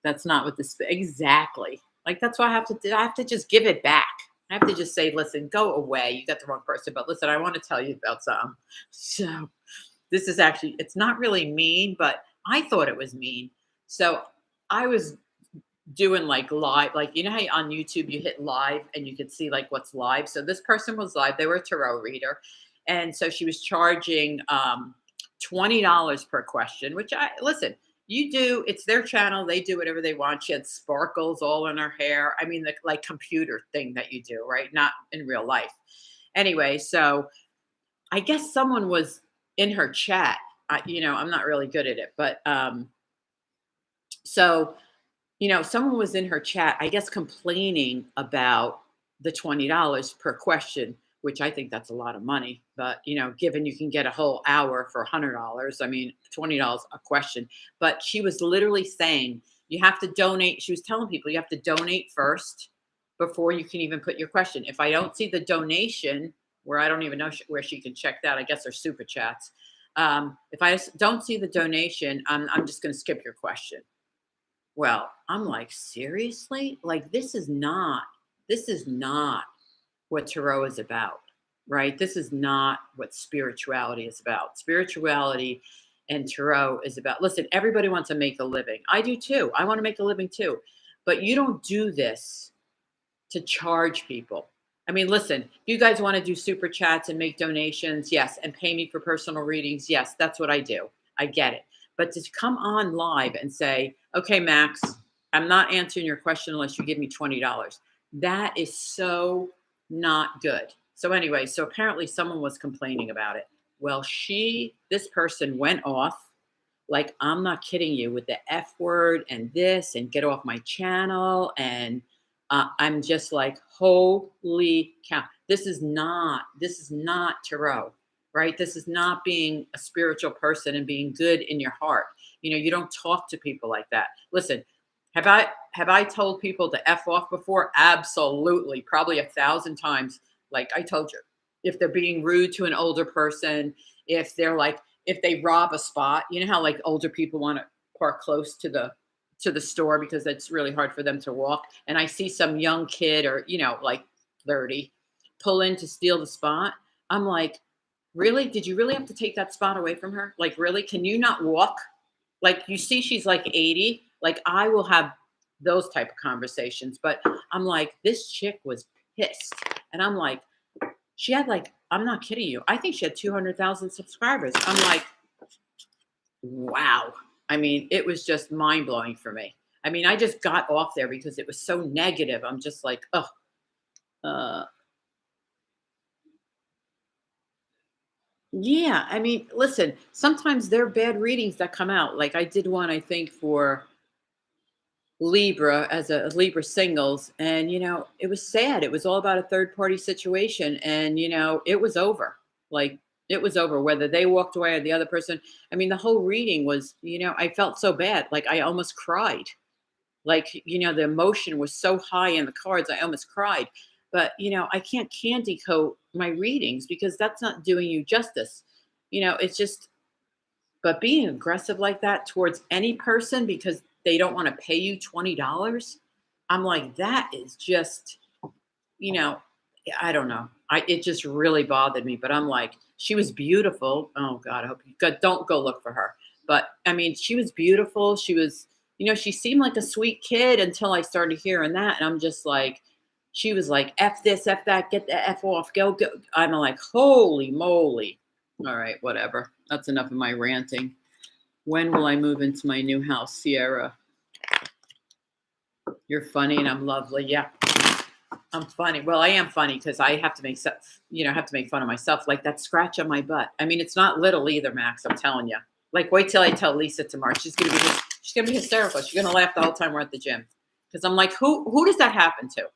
That's not what this exactly. Like that's what I have to do. I have to just give it back. I have to just say, listen, go away. You got the wrong person. But listen, I want to tell you about something. So this is actually, it's not really mean, but I thought it was mean. So I was doing like live, like you know how on YouTube you hit live and you can see like what's live. So this person was live. They were a tarot reader, and so she was charging $20 per question. Which I listen. You do. It's their channel. They do whatever they want. She had sparkles all in her hair. I mean, the like computer thing that you do, right? Not in real life. Anyway, so I guess someone was in her chat. You know, I'm not really good at it, but so you know, someone was in her chat, I guess, complaining about the $20 per question, which I think that's a lot of money. But, you know, given you can get a whole hour for $100, I mean, $20 a question. But she was literally saying you have to donate. She was telling people you have to donate first before you can even put your question. If I don't see the donation, where I don't even know where she can check that, I guess there's super chats. If I don't see the donation, I'm just going to skip your question. Well, I'm like, seriously? Like this is not what tarot is about, right? This is not what spirituality is about. Spirituality and tarot is about, listen, everybody wants to make a living. I do too. I want to make a living too. But you don't do this to charge people. I mean, listen, you guys want to do super chats and make donations, yes, and pay me for personal readings, yes, that's what I do. I get it. But to come on live and say, okay, Max, I'm not answering your question unless you give me $20. That is so not good. So anyway, so apparently someone was complaining about it. Well, this person went off like, I'm not kidding you, with the F word and this and get off my channel. And I'm just like, holy cow. This is not tarot, right? This is not being a spiritual person and being good in your heart. You don't talk to people like that. Listen, have I told people to F off before? Absolutely. Probably 1,000 times. Like I told you, if they're being rude to an older person, if they're like, if they rob a spot, you know how like older people want to park close to the store because it's really hard for them to walk. And I see some young kid or, like 30 pull in to steal the spot. I'm like, really? Did you really have to take that spot away from her? Like, really? Can you not walk? Like, you see, she's like 80. Like, I will have those type of conversations. But I'm like, this chick was pissed. And I'm like, she had like, I'm not kidding you. I think she had 200,000 subscribers. I'm like, wow. I mean, it was just mind blowing for me. I mean, I just got off there because it was so negative. I'm just like, oh, uh, yeah. I mean, listen, sometimes there are bad readings that come out. Like I did one, I think, for Libra as a Libra singles. And, it was sad. It was all about a third party situation. And, it was over. Like it was over, whether they walked away or the other person. I mean, the whole reading was, I felt so bad. Like I almost cried. Like, the emotion was so high in the cards, I almost cried. But, I can't candy coat my readings because that's not doing you justice. It's just, but being aggressive like that towards any person because they don't want to pay you $20, I'm like, that is just, you know, I don't know. It just really bothered me. But I'm like, she was beautiful. Oh God, I hope you don't go look for her. But I mean, she was beautiful. She was, she seemed like a sweet kid until I started hearing that. And I'm just like, she was like, F this, F that, get the F off, go, go. I'm like, holy moly. All right, whatever. That's enough of my ranting. When will I move into my new house, Sierra? You're funny and I'm lovely. Yeah, I'm funny. Well, I am funny because I have to make have to make fun of myself. Like that scratch on my butt. I mean, it's not little either, Max. I'm telling you. Like, wait till I tell Lisa tomorrow. She's gonna be hysterical. She's gonna laugh the whole time we're at the gym. Because I'm like, who does that happen to?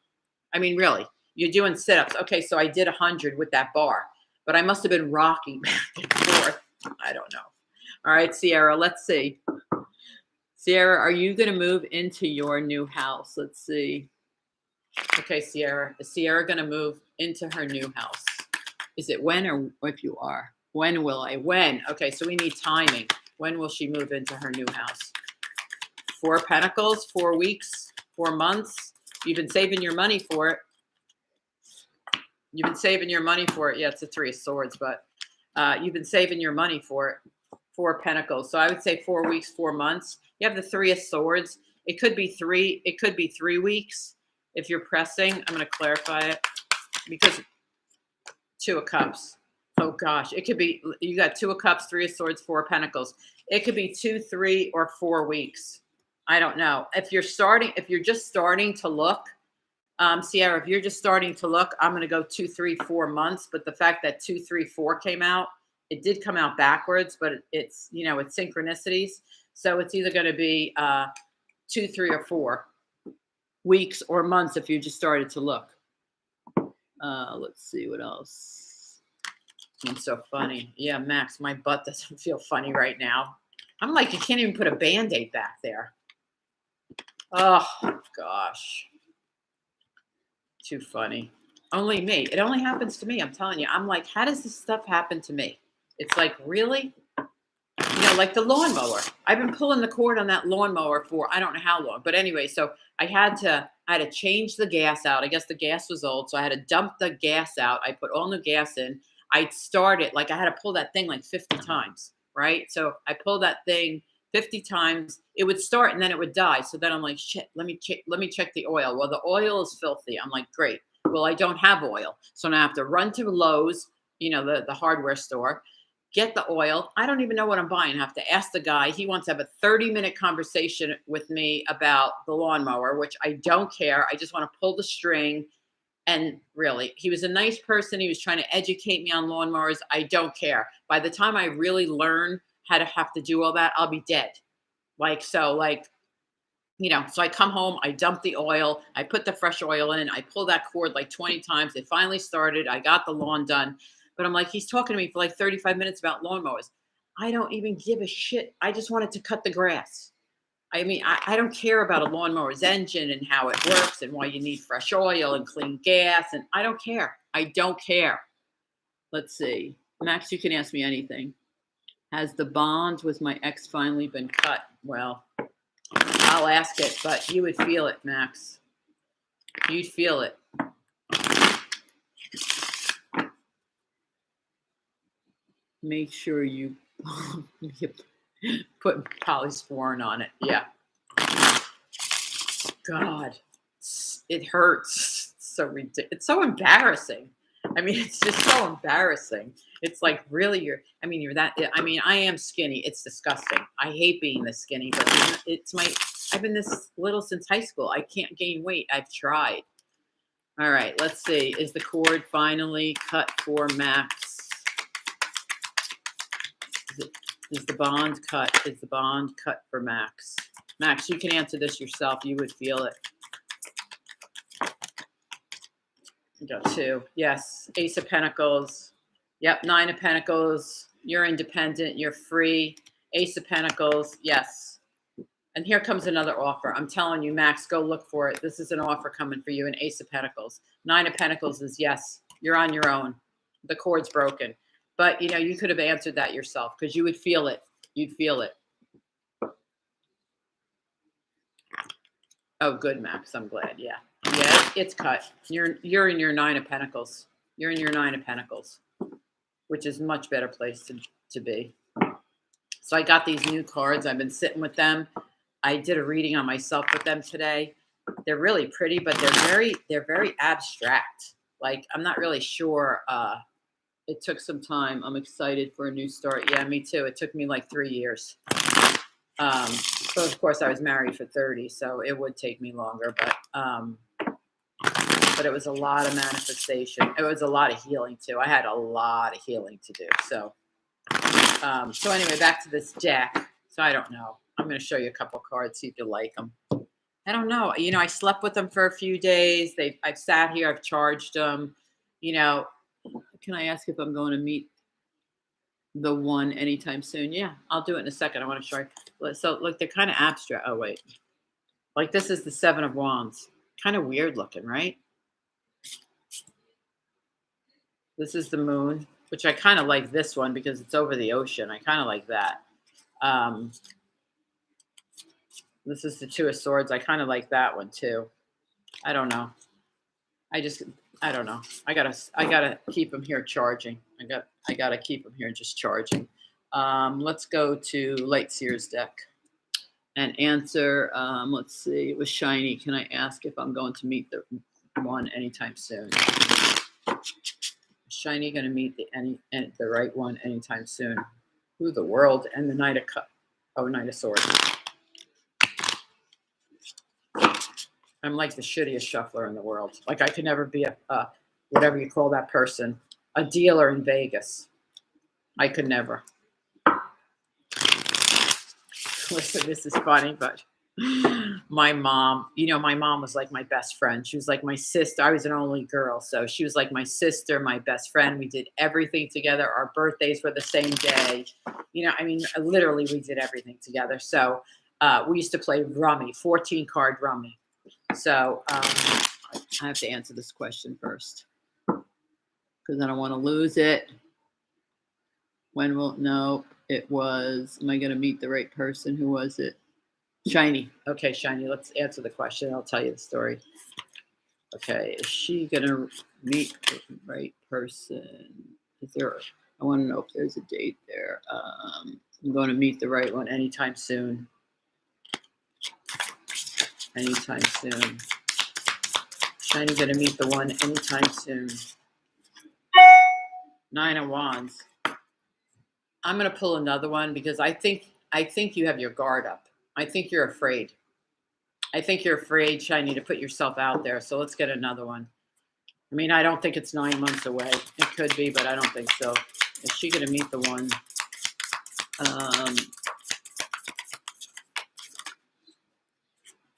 I mean, really, you're doing sit-ups. Okay, so I did 100 with that bar, but I must have been rocking back and forth. I don't know. All right, Sierra, let's see. Sierra, are you going to move into your new house? Let's see. Okay, Sierra. Is Sierra going to move into her new house? Is it when or if you are? When will I? When? Okay, so we need timing. When will she move into her new house? 4 Pentacles, 4 weeks, 4 months. You've been saving your money for it. You've been saving your money for it. Yeah, it's a 3 of Swords, but you've been saving your money for it. 4 Pentacles. So I would say 4 weeks, 4 months. You have the 3 of Swords. It could be 3. It could be 3 weeks if you're pressing. I'm going to clarify it because 2 of Cups. Oh gosh, it could be. You got 2 of Cups, 3 of Swords, 4 of Pentacles. It could be 2, 3, or 4 weeks. I don't know. If you're just starting to look, Sierra, if you're just starting to look, I'm going to go 2, 3, 4 months. But the fact that 2, 3, 4 came out, it did come out backwards, but it's, it's synchronicities. So it's either going to be 2, 3, or 4 weeks or months if you just started to look. Let's see what else. I'm so funny. Yeah, Max, my butt doesn't feel funny right now. I'm like, you can't even put a Band-Aid back there. Oh, gosh. Too funny. Only me. It only happens to me. I'm telling you. I'm like, how does this stuff happen to me? It's like, really? Like the lawnmower. I've been pulling the cord on that lawnmower for I don't know how long. But anyway, so I had to change the gas out. I guess the gas was old. So I had to dump the gas out. I put all new gas in. I started, like I had to pull that thing like 50 times, right? So I pulled that thing 50 times. It would start and then it would die. So then I'm like, shit, let me check the oil. Well, the oil is filthy. I'm like, great. Well, I don't have oil. So now I have to run to Lowe's, the hardware store, get the oil. I don't even know what I'm buying. I have to ask the guy. He wants to have a 30-minute conversation with me about the lawnmower, which I don't care. I just want to pull the string. And really, he was a nice person. He was trying to educate me on lawnmowers. I don't care. By the time I really learn how to have to do all that, I'll be dead. So I come home, I dump the oil, I put the fresh oil in, I pull that cord like 20 times. It finally started. I got the lawn done. But I'm like, he's talking to me for like 35 minutes about lawnmowers. I don't even give a shit. I just wanted to cut the grass. I mean, I don't care about a lawnmower's engine and how it works and why you need fresh oil and clean gas. And I don't care. I don't care. Let's see. Max, you can ask me anything. Has the bond with my ex finally been cut? Well, I'll ask it, but you would feel it, Max. You'd feel it. Make sure you put polysporin on it. Yeah. God, it hurts. It's so ridiculous. It's so embarrassing. I mean, it's just so embarrassing. It's like, really, you're that. I mean, I am skinny. It's disgusting. I hate being this skinny, but I've been this little since high school. I can't gain weight. I've tried. All right, let's see. Is the cord finally cut for Max? Is the bond cut? Is the bond cut for Max? Max, you can answer this yourself. You would feel it. You got 2. Yes. Ace of Pentacles. Yep. 9 of Pentacles. You're independent. You're free. Ace of Pentacles. Yes. And here comes another offer. I'm telling you, Max, go look for it. This is an offer coming for you, an Ace of Pentacles. 9 of Pentacles is yes. You're on your own. The cord's broken. But, you could have answered that yourself because you would feel it. You'd feel it. Oh, good, Max. I'm glad. Yeah. Yeah, it's cut. You're in your 9 of Pentacles. You're in your 9 of Pentacles, which is a much better place to be. So I got these new cards. I've been sitting with them. I did a reading on myself with them today. They're really pretty, but they're very abstract. Like, I'm not really sure. It took some time. I'm excited for a new start. Yeah, me too. It took me like 3 years. So of course I was married for 30, so it would take me longer, but it was a lot of manifestation. It was a lot of healing too. I had a lot of healing to do. So anyway, back to this deck. So I don't know. I'm going to show you a couple cards, see if you like them. I don't know. I slept with them for a few days. I've sat here. I've charged them. Can I ask if I'm going to meet the one anytime soon? Yeah, I'll do it in a second. I want to show you. So look, they're kind of abstract. Oh, wait. Like this is the 7 of Wands. Kind of weird looking, right? This is the Moon, which I kind of like this one because it's over the ocean. I kind of like that. This is the 2 of Swords. I kind of like that one too. I don't know. I don't know. I gotta keep them here charging. I gotta keep them here just charging. Let's go to Light Seer's deck and answer. Let's see. It was shiny. Can I ask if I'm going to meet the one anytime soon? Shiny going to meet the right one anytime soon? Ooh, the World and the Knight of Cups. Oh, Knight of Swords. I'm like the shittiest shuffler in the world. Like I could never be a whatever you call that person, a dealer in Vegas. I could never. Listen, this is funny, but my mom, my mom was like my best friend. She was like my sister. I was an only girl, so she was like my sister, my best friend. We did everything together. Our birthdays were the same day. Literally we did everything together. So we used to play rummy, 14-card rummy. So I have to answer this question first because I don't want to lose it. It was, am I going to meet the right person? Who was it? Shiny. Okay, Shiny, let's answer the question. I'll tell you the story. Okay, is she going to meet the right person? I want to know if there's a date there. I'm going to meet the right one anytime soon. Anytime soon. Shiny going to meet the one anytime soon. 9 of Wands. I'm going to pull another one because I think you have your guard up. I think you're afraid. I think you're afraid, Shiny, to put yourself out there. So let's get another one. I don't think it's 9 months away. It could be, but I don't think so. Is she going to meet the one?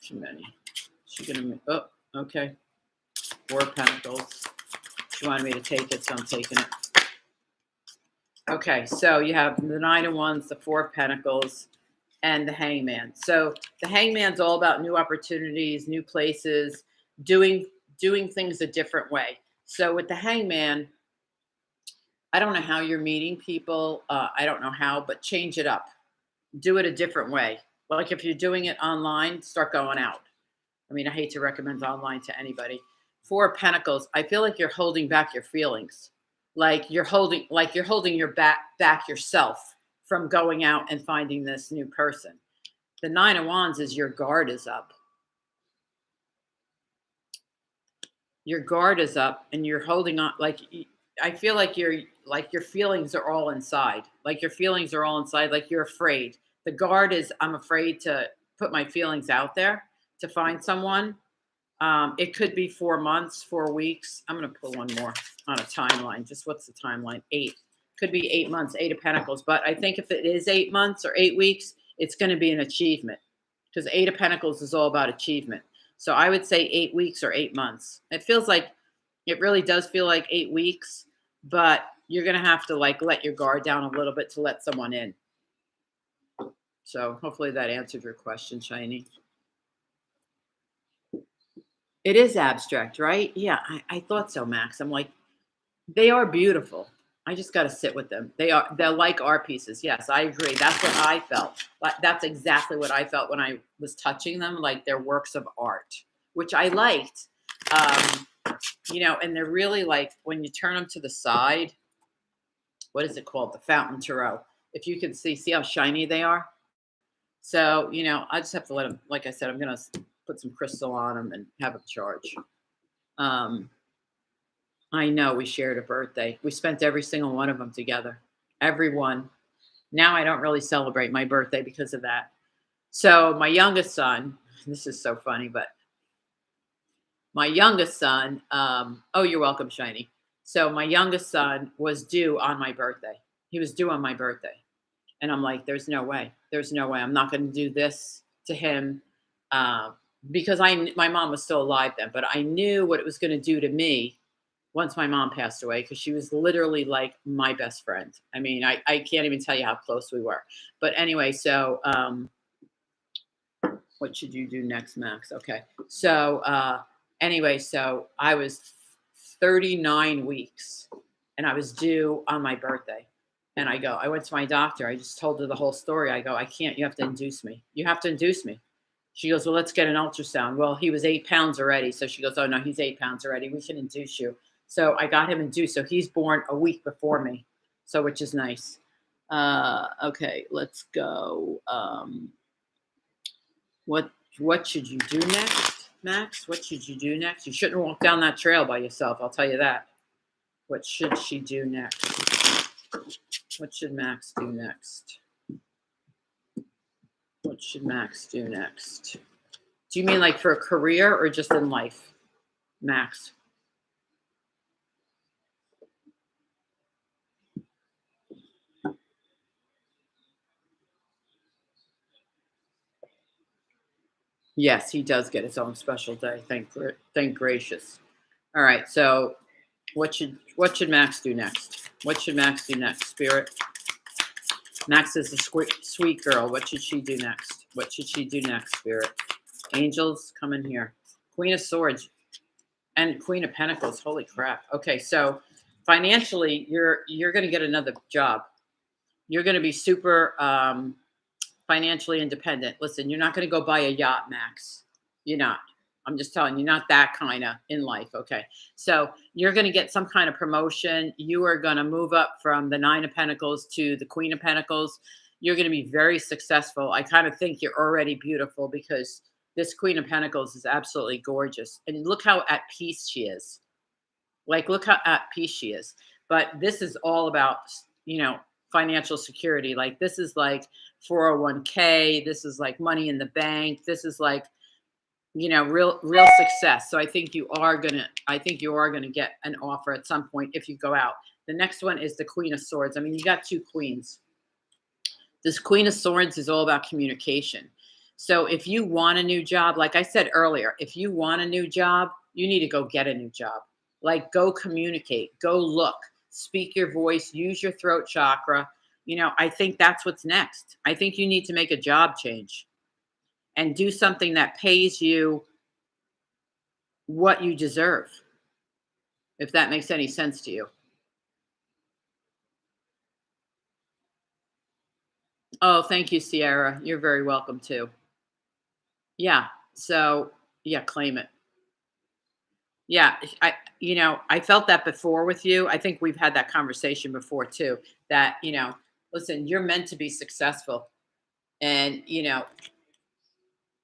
Too many. She's gonna. Oh, okay. 4 of Pentacles. She wanted me to take it, so I'm taking it. Okay, so you have the 9 of Wands, the 4 of Pentacles, and the Hangman. So the Hangman's all about new opportunities, new places, doing things a different way. So with the Hangman, I don't know how you're meeting people. I don't know how, but change it up. Do it a different way. Like if you're doing it online, start going out. I mean, I hate to recommend online to anybody. 4 of Pentacles, I feel like you're holding back your feelings. Like you're holding your back yourself from going out and finding this new person. The 9 of Wands is your guard is up. Your guard is up and you're holding on. Like, I feel like your feelings are all inside. Like your feelings are all inside. Like you're afraid. The guard is, I'm afraid to put my feelings out there to find someone. It could be 4 months, 4 weeks. I'm going to pull one more on a timeline. Just what's the timeline? 8. Could be 8 months, 8 of Pentacles. But I think if it is 8 months or 8 weeks, it's going to be an achievement because 8 of Pentacles is all about achievement. So I would say 8 weeks or 8 months. It feels like, it really does feel like 8 weeks, but you're going to have to like let your guard down a little bit to let someone in. So hopefully that answered your question, Shiny. It is abstract, right? Yeah, I thought so, Max. I'm like, they are beautiful. I just got to sit with them. They're like art pieces. Yes, I agree. That's what I felt. That's exactly what I felt when I was touching them, like they're works of art, which I liked. And they're really like, when you turn them to the side, what is it called? The Fountain Tarot. If you can see how shiny they are. So, I just have to let them, like I said, I'm going to put some crystal on them and have them charge. I know we shared a birthday. We spent every single one of them together. Everyone. Now I don't really celebrate my birthday because of that. So my youngest son, this is so funny, but my youngest son, oh, you're welcome, Shiny. So my youngest son was due on my birthday. He was due on my birthday. And I'm like, there's no way. There's no way. I'm not going to do this to him because my mom was still alive then. But I knew what it was going to do to me once my mom passed away because she was literally like my best friend. I mean, I can't even tell you how close we were. But anyway, so what should you do next, Max? Okay. So anyway, so I was 39 weeks and I was due on my birthday. And I went to my doctor. I just told her the whole story. I go, I can't. You have to induce me. You have to induce me. She goes, well, let's get an ultrasound. Well, he was 8 pounds already. So she goes, oh, no, he's 8 pounds already. We can induce you. So I got him induced. So he's born a week before me. So which is nice. Okay, let's go. What should you do next, Max? What should you do next? You shouldn't walk down that trail by yourself. I'll tell you that. What should she do next? What should Max do next? What should Max do next? Do you mean like for a career or just in life, Max? Yes, he does get his own special day. Thank gracious. All right, so what should Max do next? What should Max do next, Spirit? Max is a sweet girl. What should she do next? What should she do next, Spirit? Angels, come in here. Queen of Swords and Queen of Pentacles. Holy crap. Okay, so financially, you're going to get another job. You're going to be super financially independent. Listen, you're not going to go buy a yacht, Max. You're not. I'm just telling you, not that kind of in life. Okay. So you're going to get some kind of promotion. You are going to move up from the 9 of Pentacles to the Queen of Pentacles. You're going to be very successful. I kind of think you're already beautiful because this Queen of Pentacles is absolutely gorgeous. And look how at peace she is. Like, look how at peace she is. But this is all about, financial security. Like, this is like 401k. This is like money in the bank. This is like, real success. So I think you are gonna get an offer at some point if you go out. The next one is the Queen of Swords. I mean, you got 2 queens. This Queen of Swords is all about communication. So if you want a new job, like I said earlier, if you want a new job, you need to go get a new job. Like go communicate, go look, speak your voice, use your throat chakra. I think that's what's next. I think you need to make a job change and do something that pays you what you deserve, if that makes any sense to you. Oh, thank you, Sierra. You're very welcome too. Yeah. So, yeah, claim it. Yeah, I felt that before with you. I think we've had that conversation before too. That, listen, you're meant to be successful, and you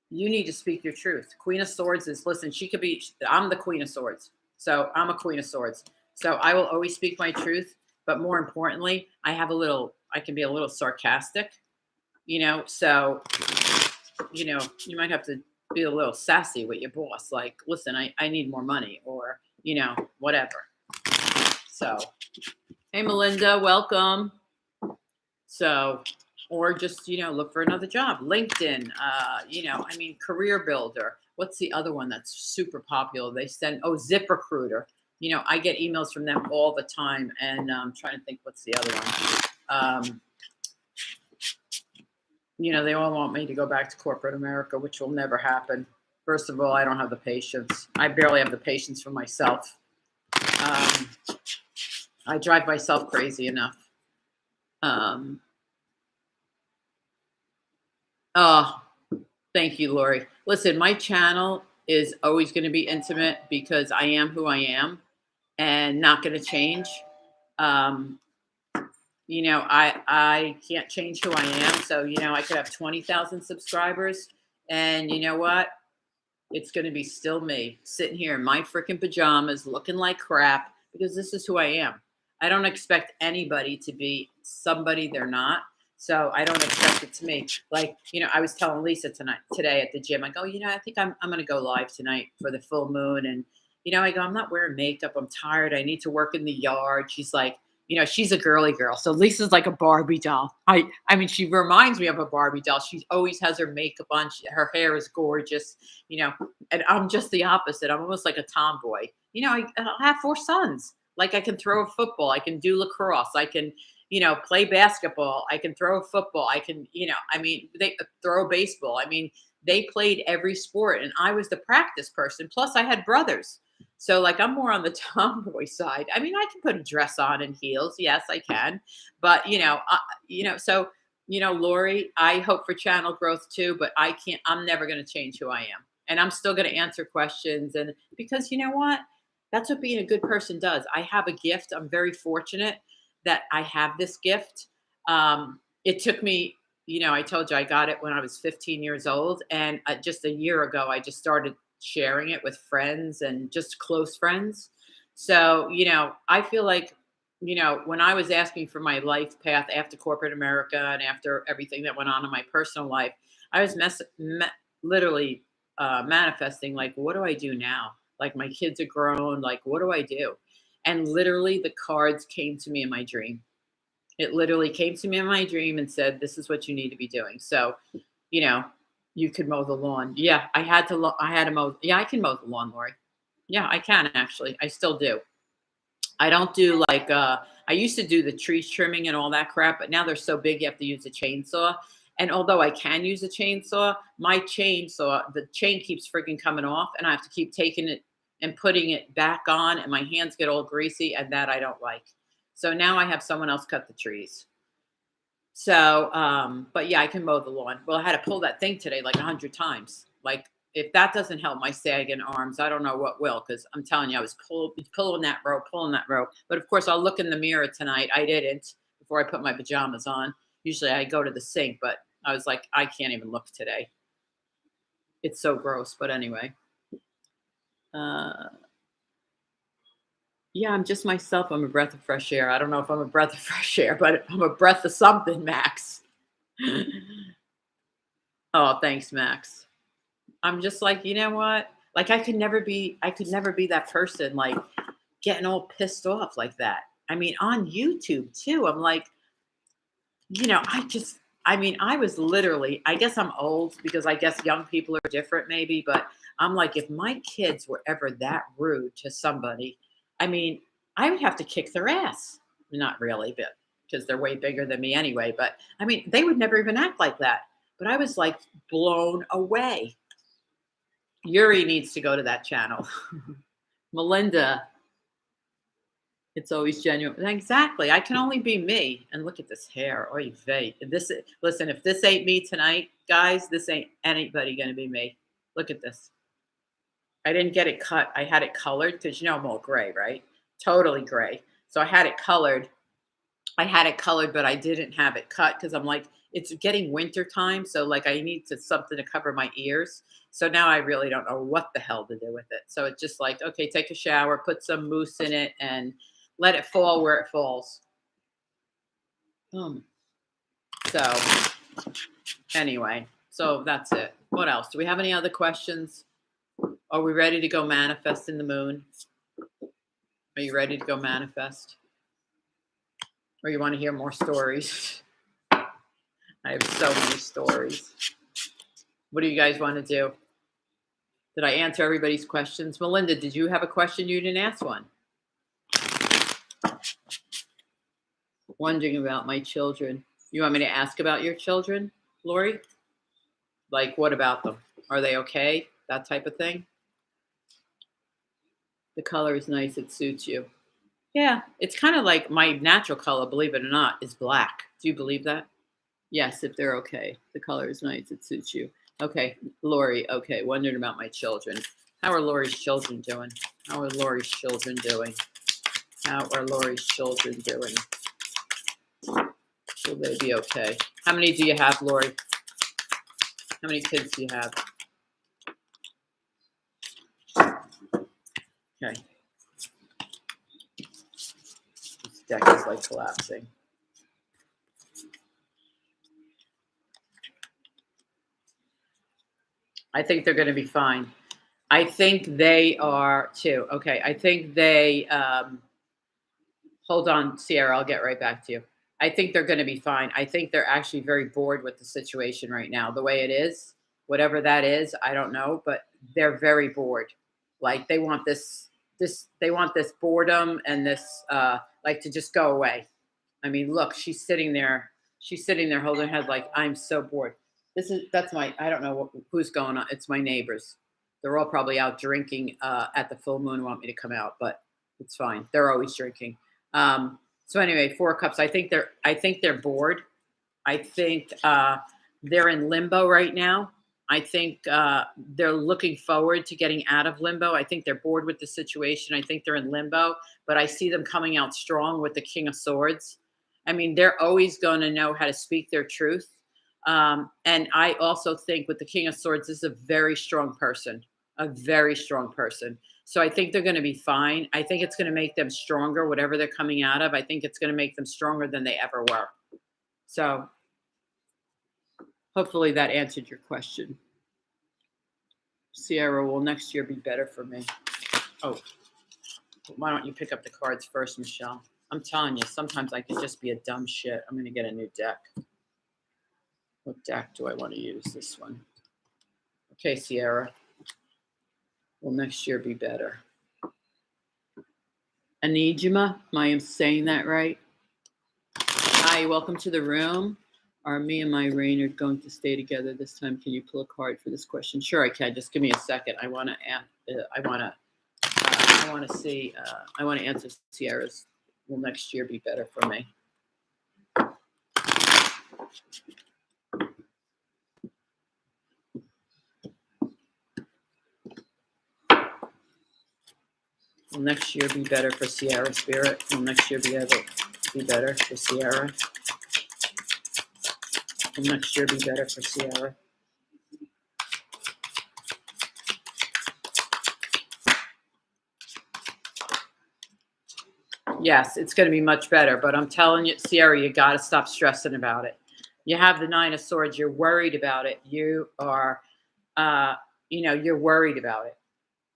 need to speak your truth. Queen of Swords is, listen, she could be. I'm the Queen of Swords, so I'm a Queen of Swords. So I will always speak my truth, but more importantly, I can be a little sarcastic. So you might have to be a little sassy with your boss. Like, listen, I need more money, or, whatever. So, hey, Melinda, welcome. So, or just, look for another job. LinkedIn, career builder. What's the other one that's super popular? They send, ZipRecruiter. I get emails from them all the time, and I'm trying to think what's the other one. They all want me to go back to corporate America, which will never happen. First of all, I don't have the patience. I barely have the patience for myself. I drive myself crazy enough. Oh, thank you, Lori. Listen, my channel is always going to be intimate because I am who I am and not going to change. I can't change who I am. So, I could have 20,000 subscribers, and you know what? It's going to be still me sitting here in my freaking pajamas looking like crap because this is who I am. I don't expect anybody to be somebody they're not. So I don't expect it to me. Like, I was telling Lisa today at the gym, I go, I think I'm going to go live tonight for the full moon. And, I go, I'm not wearing makeup. I'm tired. I need to work in the yard. She's like, she's a girly girl. So Lisa's like a Barbie doll. I mean, she reminds me of a Barbie doll. She always has her makeup on. Her hair is gorgeous, and I'm just the opposite. I'm almost like a tomboy. I have 4 sons. Like I can throw a football. I can do lacrosse. I can, play basketball. I can throw a football. I can, they throw baseball. I mean, they played every sport and I was the practice person. Plus I had brothers. So like I'm more on the tomboy side. I mean, I can put a dress on and heels. Yes, I can. But so Lori, I hope for channel growth too, but I'm never going to change who I am. And I'm still going to answer questions. And because you know what? That's what being a good person does. I have a gift. I'm very fortunate that I have this gift. It took me, I told you I got it when I was 15 years old. And just a year ago, I just started sharing it with friends and just close friends. So, I feel like, when I was asking for my life path after corporate America and after everything that went on in my personal life, I was literally manifesting, like, what do I do now? Like, my kids are grown. Like, what do I do? And literally, the cards came to me in my dream. It literally came to me in my dream and said, this is what you need to be doing. So, you know, you could mow the lawn. Yeah, I had to mow. Yeah, I can mow the lawn, Lori. Yeah, I can actually. I still do. I don't do like I used to do the tree trimming and all that crap, but now they're so big you have to use a chainsaw. And although I can use a chainsaw, my chainsaw, the chain keeps freaking coming off and I have to keep taking it and putting it back on and my hands get all greasy and that I don't like. So now I have someone else cut the trees. So but yeah, I can mow the lawn. Well, I had to pull that thing today like 100 times. Like if that doesn't help my sagging arms, I don't know what will, because I'm telling you, I was pulling that rope. But of course, I'll look in the mirror tonight. I didn't before I put my pajamas on. Usually I go to the sink, but I was like, I can't even look today. It's so gross. But anyway. Yeah, I'm just myself. I'm a breath of fresh air. I don't know if I'm a breath of fresh air, but I'm a breath of something, Max. Oh, thanks, Max. I'm just like, you know what? Like I could never be that person like getting all pissed off like that. I mean, on YouTube too. I'm like, I mean, I was literally, I guess I'm old because I guess young people are different maybe, but I'm like, if my kids were ever that rude to somebody, I mean, I would have to kick their ass. Not really, but because they're way bigger than me anyway. But I mean, they would never even act like that. But I was like blown away. Yuri needs to go to that channel. Melinda, it's always genuine. Exactly. I can only be me. And look at this hair. Oy vey. Listen, if this ain't me tonight, guys, this ain't anybody gonna be me. Look at this. I didn't get it cut. I had it colored because you know I'm all gray, right? Totally gray. So I had it colored. But I didn't have it cut because I'm like, it's getting winter time. So like I need something to cover my ears. So now I really don't know what the hell to do with it. So it's just like, okay, take a shower, put some mousse in it, and let it fall where it falls. So anyway, so that's it. What else? Do we have any other questions? Are we ready to go manifest in the moon? Are you ready to go manifest? Or you want to hear more stories? I have so many stories. What do you guys want to do? Did I answer everybody's questions? Melinda, did you have a question? You didn't ask one. Wondering about my children. You want me to ask about your children, Lori? Like, what about them? Are they okay? That type of thing? The color is nice. It suits you. Yeah, it's kind of like my natural color, believe it or not, is black. Do you believe that? Yes, if they're okay. The color is nice. It suits you. Okay, Lori. Okay, wondering about my children. How are Lori's children doing? How are Lori's children doing? How are Lori's children doing? Will they be okay? How many do you have, Lori? How many kids do you have? Okay. This deck is like collapsing. I think they're going to be fine. I think they are too. Okay. I think they, hold on, Sierra, I'll get right back to you. I think they're going to be fine. I think they're actually very bored with the situation right now, the way it is, whatever that is. I don't know, but they're very bored. Like they want they want this boredom and this, like to just go away. I mean, look, she's sitting there holding her head like, I'm so bored. That's I don't know who's going on. It's my neighbors. They're all probably out drinking at the full moon and want me to come out, but it's fine. They're always drinking. So anyway, 4 of Cups. I think they're bored. I think they're in limbo right now. I think they're looking forward to getting out of limbo. I think they're bored with the situation. I think they're in limbo, but I see them coming out strong with the King of Swords. I mean, they're always going to know how to speak their truth. And I also think with the King of Swords, this is a very strong person, So I think they're going to be fine. I think it's going to make them stronger, whatever they're coming out of. I think it's going to make them stronger than they ever were. So hopefully that answered your question. Sierra, will next year be better for me? Oh, why don't you pick up the cards first, Michelle? I'm telling you, sometimes I can just be a dumb shit. I'm going to get a new deck. What deck do I want to use? This one. Okay, Sierra. Will next year be better? Anijima, am I saying that right? Hi, welcome to the room. Are me and my rain are going to stay together this time? Can you pull a card for this question? Sure, I can. Just give me a second. I want to answer Sierra's. Will next year be better for me? Will next year be better for Sierra, Spirit? Will next year be better for Sierra? Will next year be better for Sierra? Yes, it's going to be much better, but I'm telling you, Sierra, you got to stop stressing about it. You have the 9 of Swords. You're worried about it. You are, you're worried about it.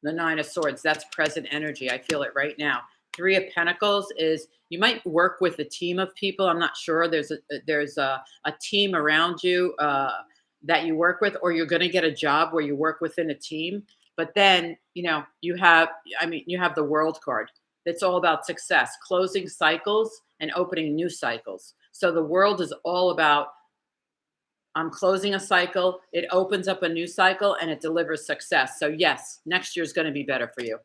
The 9 of Swords, that's present energy. I feel it right now. Three of Pentacles is you might work with a team of people. I'm not sure. There's a team around you that you work with, or you're going to get a job where you work within a team. But then, you have, you have the World card. It's all about success, closing cycles and opening new cycles. So the World is all about, I'm closing a cycle, it opens up a new cycle, and it delivers success. So yes, next year's going to be better for you.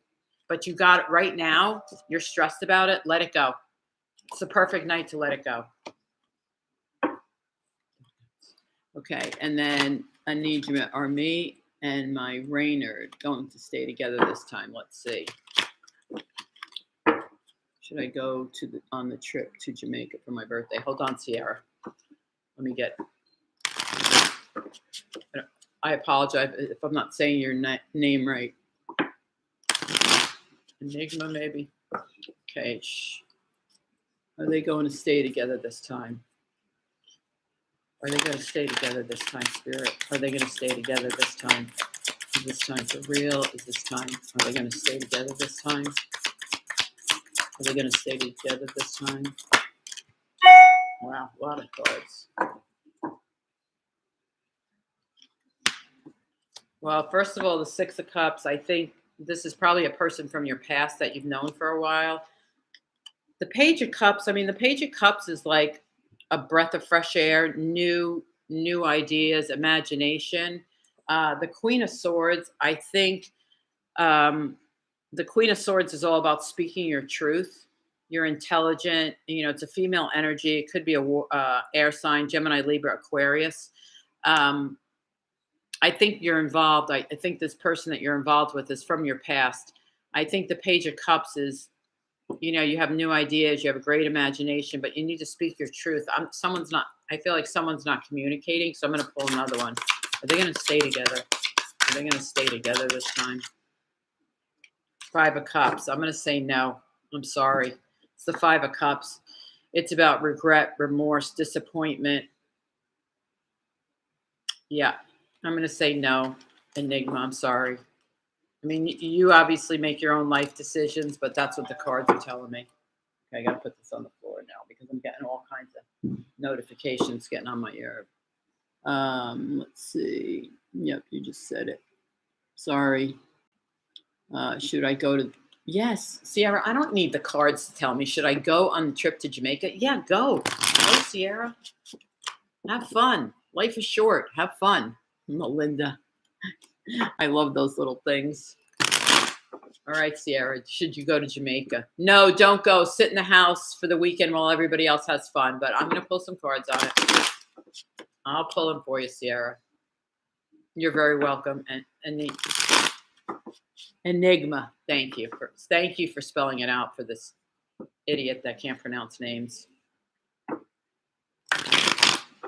But you got it right now. You're stressed about it. Let it go. It's the perfect night to let it go. Okay, and then Anijma, are me and my Reynard going to stay together this time? Let's see. Should I go on the trip to Jamaica for my birthday? Hold on, Sierra. Let me get. I apologize if I'm not saying your name right. Enigma, maybe. Okay. Are they going to stay together this time? Are they going to stay together this time, Spirit? Are they going to stay together this time? Is this time for real? Is this time? Are they going to stay together this time? Are they going to stay together this time? Wow, a lot of cards. Well, first of all, the Six of Cups, I think this is probably a person from your past that you've known for a while. The Page of Cups, the Page of Cups is like a breath of fresh air, new ideas, imagination. The Queen of Swords, I think the Queen of Swords is all about speaking your truth. You're intelligent. It's a female energy. It could be a air sign, Gemini, Libra, Aquarius. I think you're involved. I think this person that you're involved with is from your past. I think the Page of Cups is, you have new ideas, you have a great imagination, but you need to speak your truth. I feel like someone's not communicating, so I'm going to pull another one. Are they going to stay together? Are they going to stay together this time? Five of Cups. I'm going to say no. I'm sorry. It's the Five of Cups. It's about regret, remorse, disappointment. Yeah. I'm going to say no, Enigma. I'm sorry. You obviously make your own life decisions, but that's what the cards are telling me. Okay, I got to put this on the floor now because I'm getting all kinds of notifications getting on my ear. Let's see. Yep, you just said it. Sorry. Should I go to... Yes, Sierra, I don't need the cards to tell me. Should I go on the trip to Jamaica? Yeah, go. Go, Sierra. Have fun. Life is short. Have fun. Melinda. I love those little things. All right, Sierra, should you go to Jamaica? No, don't go. Sit in the house for the weekend while everybody else has fun. But I'm going to pull some cards on it. I'll pull them for you, Sierra. You're very welcome. And Enigma, thank you for spelling it out for this idiot that can't pronounce names.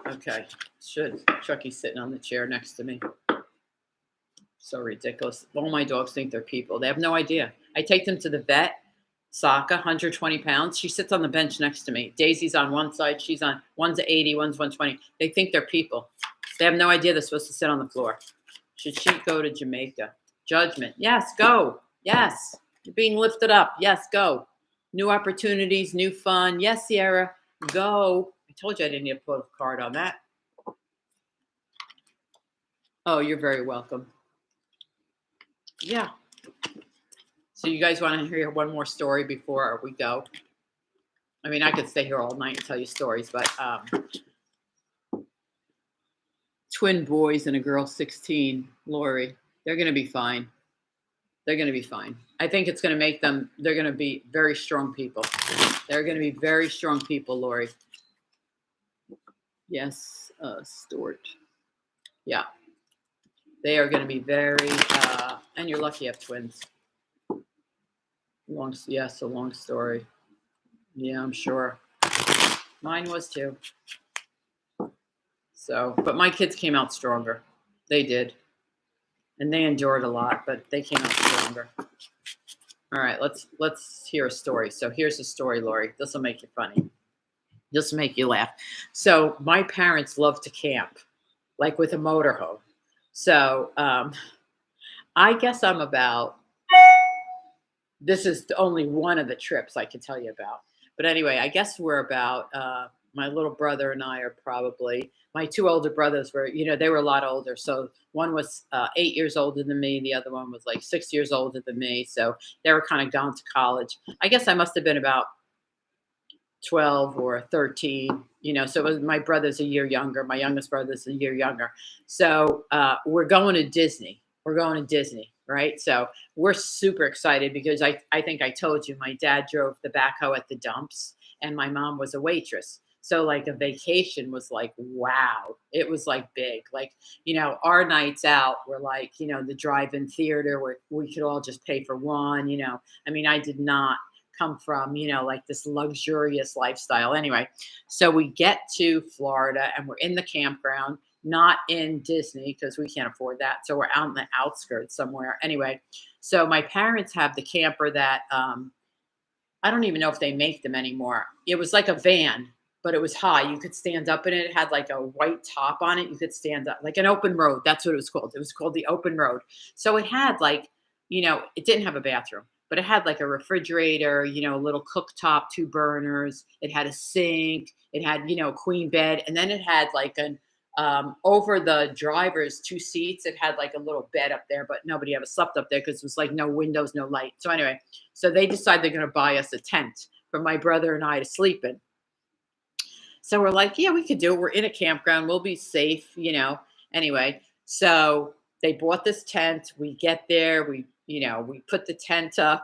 Okay, Chucky's sitting on the chair next to me. So ridiculous. All my dogs think they're people. They have no idea. I take them to the vet. Sokka, 120 pounds. She sits on the bench next to me. Daisy's on one side. One's 80, one's 120. They think they're people. They have no idea they're supposed to sit on the floor. Should she go to Jamaica? Judgment. Yes, go. Yes. You're being lifted up. Yes, go. New opportunities, new fun. Yes, Sierra, go. I told you I didn't need to put a card on that. Oh, you're very welcome. Yeah. So you guys want to hear one more story before we go? I could stay here all night and tell you stories, but twin boys and a girl 16, Lori, they're going to be fine. They're going to be fine. I think it's going to make them, they're going to be very strong people. They're going to be very strong people, Lori. Yes, Stuart. Yeah. They are going to be very, and you're lucky you have twins. Yes, a long story. Yeah, I'm sure. Mine was too. So, but my kids came out stronger. They did. And they endured a lot, but they came out stronger. All right, let's hear a story. So here's a story, Lori. This will make you funny. This will make you laugh. So my parents love to camp, like with a motorhome. So I guess I'm about This is only one of the trips I can tell you about. But anyway, I guess we're about my little brother and I are probably my two older brothers were, they were a lot older. So one was 8 years older than me, the other one was like 6 years older than me. So they were kind of gone to college. I guess I must have been about 12 or 13, so it was my brother's a year younger. My youngest brother's a year younger. So we're going to Disney. We're going to Disney, right? So we're super excited because I think I told you my dad drove the backhoe at the dumps and my mom was a waitress. So like a vacation was like, wow, it was like big. Like, our nights out were like, the drive-in theater where we could all just pay for one. I mean, I did not come from, like this luxurious lifestyle. Anyway, so we get to Florida and we're in the campground, not in Disney because we can't afford that. So we're out in the outskirts somewhere. Anyway, so my parents have the camper that I don't even know if they make them anymore. It was like a van, but it was high. You could stand up in it. It had like a white top on it. You could stand up, like an open road. That's what it was called. It was called the open road. So it had like, it didn't have a bathroom, but it had like a refrigerator, a little cooktop, two burners. It had a sink. It had, a queen bed. And then it had like an, over the driver's two seats, it had like a little bed up there, but nobody ever slept up there because it was like no windows, no light. So anyway, so they decide they're going to buy us a tent for my brother and I to sleep in. So we're like, yeah, we could do it. We're in a campground. We'll be safe. Anyway, so they bought this tent. We get there. We put the tent up.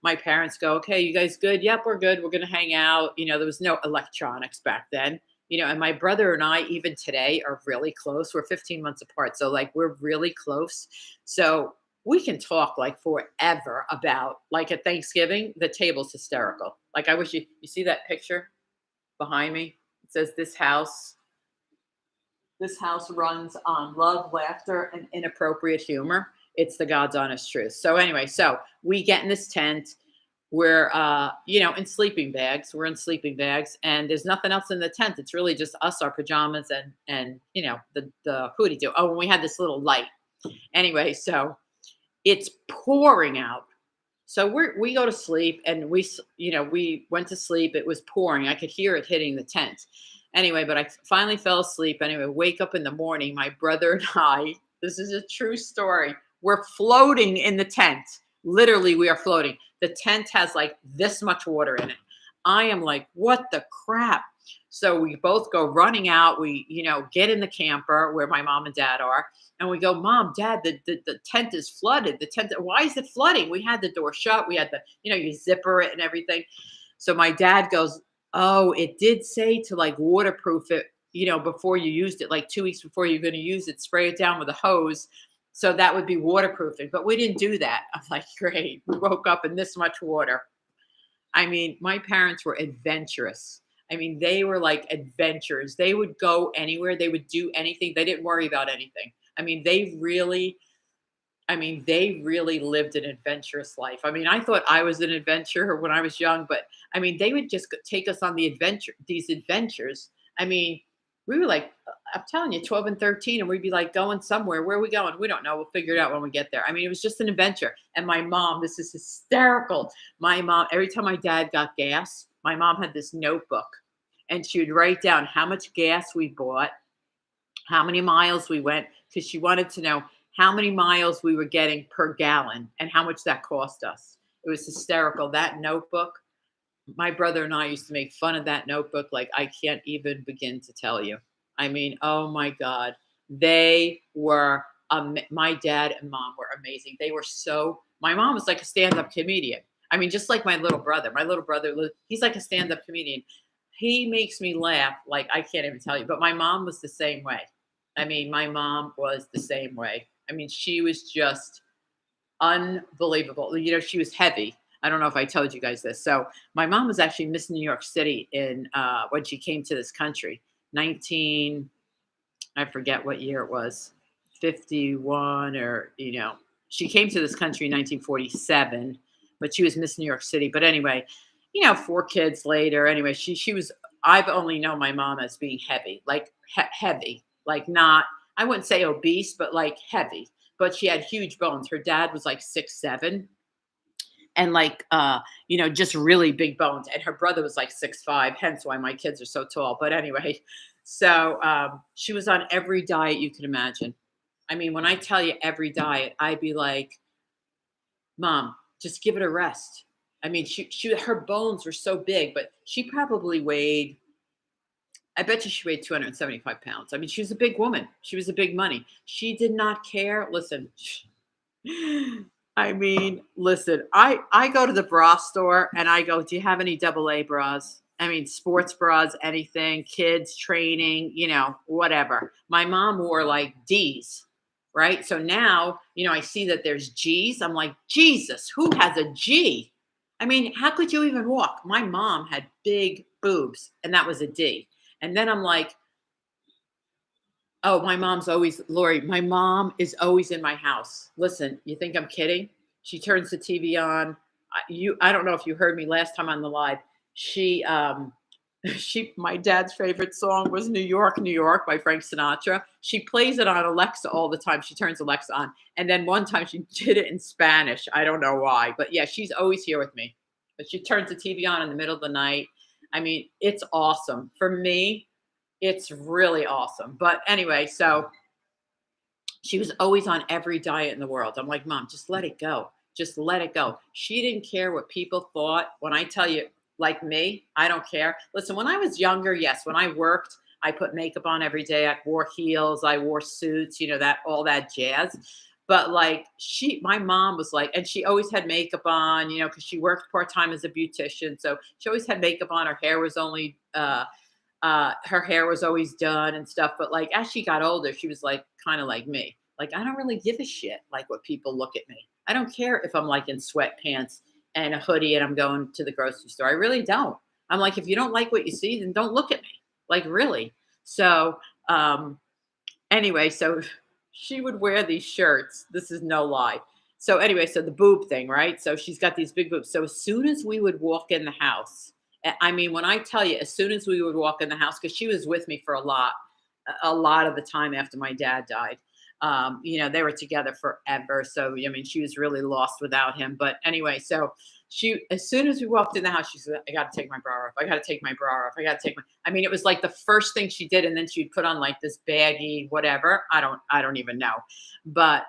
My parents go, okay, you guys good? Yep, we're good. We're going to hang out. There was no electronics back then. And my brother and I, even today, are really close. We're 15 months apart. So, like, we're really close. So, we can talk like forever about, like, at Thanksgiving, the table's hysterical. Like, I wish you see that picture behind me? It says, This house runs on love, laughter, and inappropriate humor. It's the God's honest truth. So anyway, so we get in this tent. We're in sleeping bags. We're in sleeping bags, and there's nothing else in the tent. It's really just us, our pajamas, and the hoodie do. Oh, and we had this little light. Anyway, so it's pouring out. So we go to sleep, and we went to sleep. It was pouring. I could hear it hitting the tent. Anyway, but I finally fell asleep. Anyway, wake up in the morning. My brother and I, this is a true story. We're floating in the tent. Literally, we are floating. The tent has like this much water in it. I am like, what the crap? So we both go running out. We, get in the camper where my mom and dad are. And we go, Mom, Dad, the tent is flooded. Why is it flooding? We had the door shut. We had you zipper it and everything. So my dad goes, oh, it did say to like waterproof it, before you used it, like 2 weeks before you're going to use it, spray it down with a hose. So that would be waterproofing. But we didn't do that. I'm like, great. We woke up in this much water. I mean, my parents were adventurous. I mean, they were like adventurers. They would go anywhere. They would do anything. They didn't worry about anything. They really lived an adventurous life. I mean, I thought I was an adventurer when I was young, but I mean, they would just take us on these adventures. I mean, we were like, I'm telling you, 12 and 13, and we'd be like going somewhere. Where are we going? We don't know. We'll figure it out when we get there. I mean, it was just an adventure. And my mom, this is hysterical. My mom, every time my dad got gas, my mom had this notebook and she would write down how much gas we bought, how many miles we went, because she wanted to know how many miles we were getting per gallon and how much that cost us. It was hysterical. That notebook, my brother and I used to make fun of that notebook like I can't even begin to tell you. I mean, oh my God. They were, my dad and mom were amazing. My mom was like a stand-up comedian. I mean, just like my little brother. My little brother, he's like a stand-up comedian. He makes me laugh like I can't even tell you. But my mom was the same way. I mean, my mom was the same way. I mean, she was just unbelievable. She was heavy. I don't know if I told you guys this. So my mom was actually Miss New York City when she came to this country. I forget what year it was, 51 or, she came to this country in 1947, but she was Miss New York City. But anyway, 4 kids later, anyway, I've only known my mom as being heavy, like heavy, like not, I wouldn't say obese, but like heavy. But she had huge bones. Her dad was like 6'7". and like just really big bones. And her brother was like 6'5", hence why my kids are so tall. But anyway, so she was on every diet you can imagine. I mean, when I tell you every diet, I'd be like, Mom, just give it a rest. I mean, her bones were so big, but she probably weighed, I bet you she weighed 275 pounds. I mean, she was a big woman. She was a big money. She did not care. Listen, I mean, listen, I go to the bra store and I go, do you have any double A bras? I mean, sports bras, anything, kids training, whatever. My mom wore like D's, right? So now, I see that there's G's. I'm like, Jesus, who has a G? I mean, how could you even walk? My mom had big boobs and that was a D. And then I'm like, oh, my mom's always, Lori, my mom is always in my house. Listen, you think I'm kidding? She turns the TV on. I don't know if you heard me last time on the live. She, my dad's favorite song was New York, New York by Frank Sinatra. She plays it on Alexa all the time. She turns Alexa on. And then one time she did it in Spanish. I don't know why, but yeah, she's always here with me. But she turns the TV on in the middle of the night. I mean, it's awesome. For me, it's really awesome. But anyway, so she was always on every diet in the world. I'm like, Mom, just let it go. Just let it go. She didn't care what people thought. When I tell you, like me, I don't care. Listen, when I was younger, yes, when I worked, I put makeup on every day. I wore heels, I wore suits, that all that jazz. But like my mom was like, and she always had makeup on, because she worked part-time as a beautician. So she always had makeup on. Her hair was only her hair was always done and stuff. But like as she got older, she was like kind of like me. Like, I don't really give a shit like what people look at me. I don't care if I'm like in sweatpants and a hoodie and I'm going to the grocery store. I really don't. I'm like, if you don't like what you see, then don't look at me. Like, really. So anyway, so she would wear these shirts. This is no lie. So anyway, so the boob thing, right? So she's got these big boobs. So as soon as we would walk in the house, I mean, when I tell you, as soon as we would walk in the house, because she was with me for a lot of the time after my dad died. They were together forever. So, I mean, she was really lost without him. But anyway, so as soon as we walked in the house, she said, I got to take my bra off. I got to take my bra off. I got to take I mean, it was like the first thing she did. And then she'd put on like this baggy, whatever. I don't even know. But,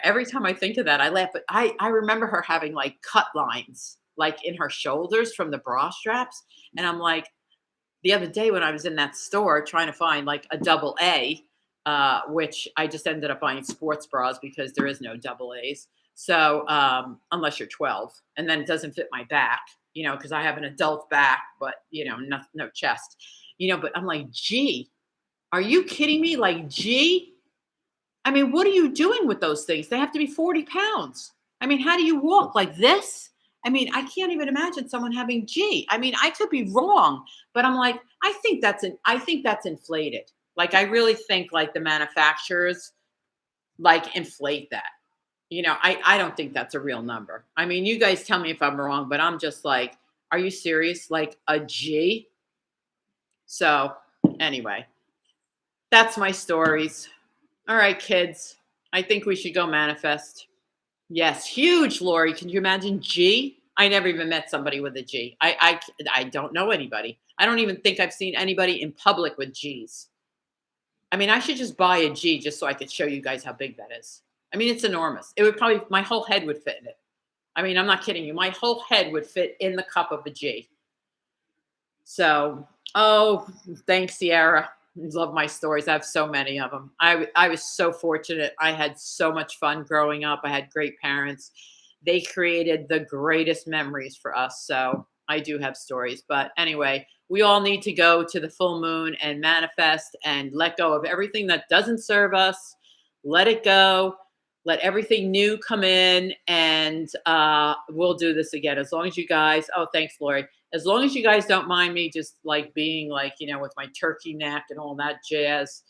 every time I think of that, I laugh. But I remember her having like cut lines, like in her shoulders from the bra straps. And I'm like, the other day when I was in that store trying to find like a double A, which I just ended up buying sports bras because there is no double A's. So unless you're 12, and then it doesn't fit my back, because I have an adult back, but no chest, but I'm like, gee, are you kidding me? Like, gee, I mean, what are you doing with those things? They have to be 40 pounds. I mean, how do you walk like this? I mean, I can't even imagine someone having G. I mean, I could be wrong, but I'm like, I think that's inflated. Like, I really think like the manufacturers like inflate that. I don't think that's a real number. I mean, you guys tell me if I'm wrong, but I'm just like, are you serious? Like a G? So anyway, that's my stories. All right, kids. I think we should go manifest. Yes, huge, Lori. Can you imagine G? I never even met somebody with a G. I don't know anybody. I don't even think I've seen anybody in public with G's. I mean, I should just buy a G just so I could show you guys how big that is. I mean, it's enormous. It would probably, my whole head would fit in it. I mean, I'm not kidding you. My whole head would fit in the cup of a G. So, oh, thanks, Sierra. Love my stories. I have so many of them. I was so fortunate. I had so much fun growing up. I had great parents. They created the greatest memories for us. So I do have stories. But anyway, we all need to go to the full moon and manifest and let go of everything that doesn't serve us. Let it go. Let everything new come in, and we'll do this again. As long as you guys, oh, thanks, Lori. As long as you guys don't mind me just like being like, with my turkey neck and all that jazz,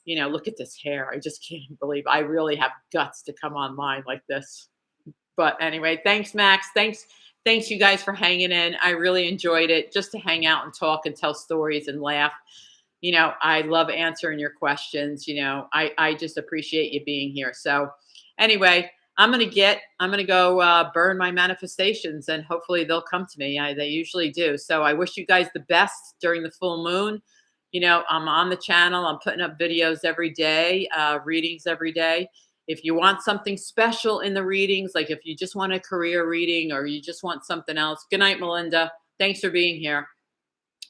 look at this hair. I just can't believe I really have guts to come online like this. But anyway, thanks, Max. Thanks you guys for hanging in. I really enjoyed it, just to hang out and talk and tell stories and laugh. I love answering your questions. I just appreciate you being here. So anyway, I'm gonna go burn my manifestations, and hopefully they'll come to me. They usually do. So I wish you guys the best during the full moon. You know, I'm on the channel. I'm putting up videos every day, readings every day. If you want something special in the readings, like if you just want a career reading or you just want something else, good night, Melinda. Thanks for being here.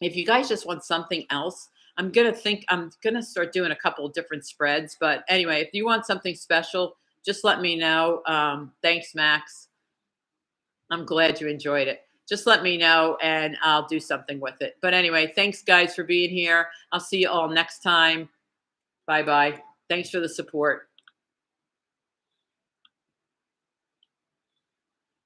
If you guys just want something else, I'm gonna start doing a couple of different spreads. But anyway, if you want something special, just let me know. Thanks, Max. I'm glad you enjoyed it. Just let me know and I'll do something with it. But anyway, thanks guys for being here. I'll see you all next time. Bye bye. Thanks for the support.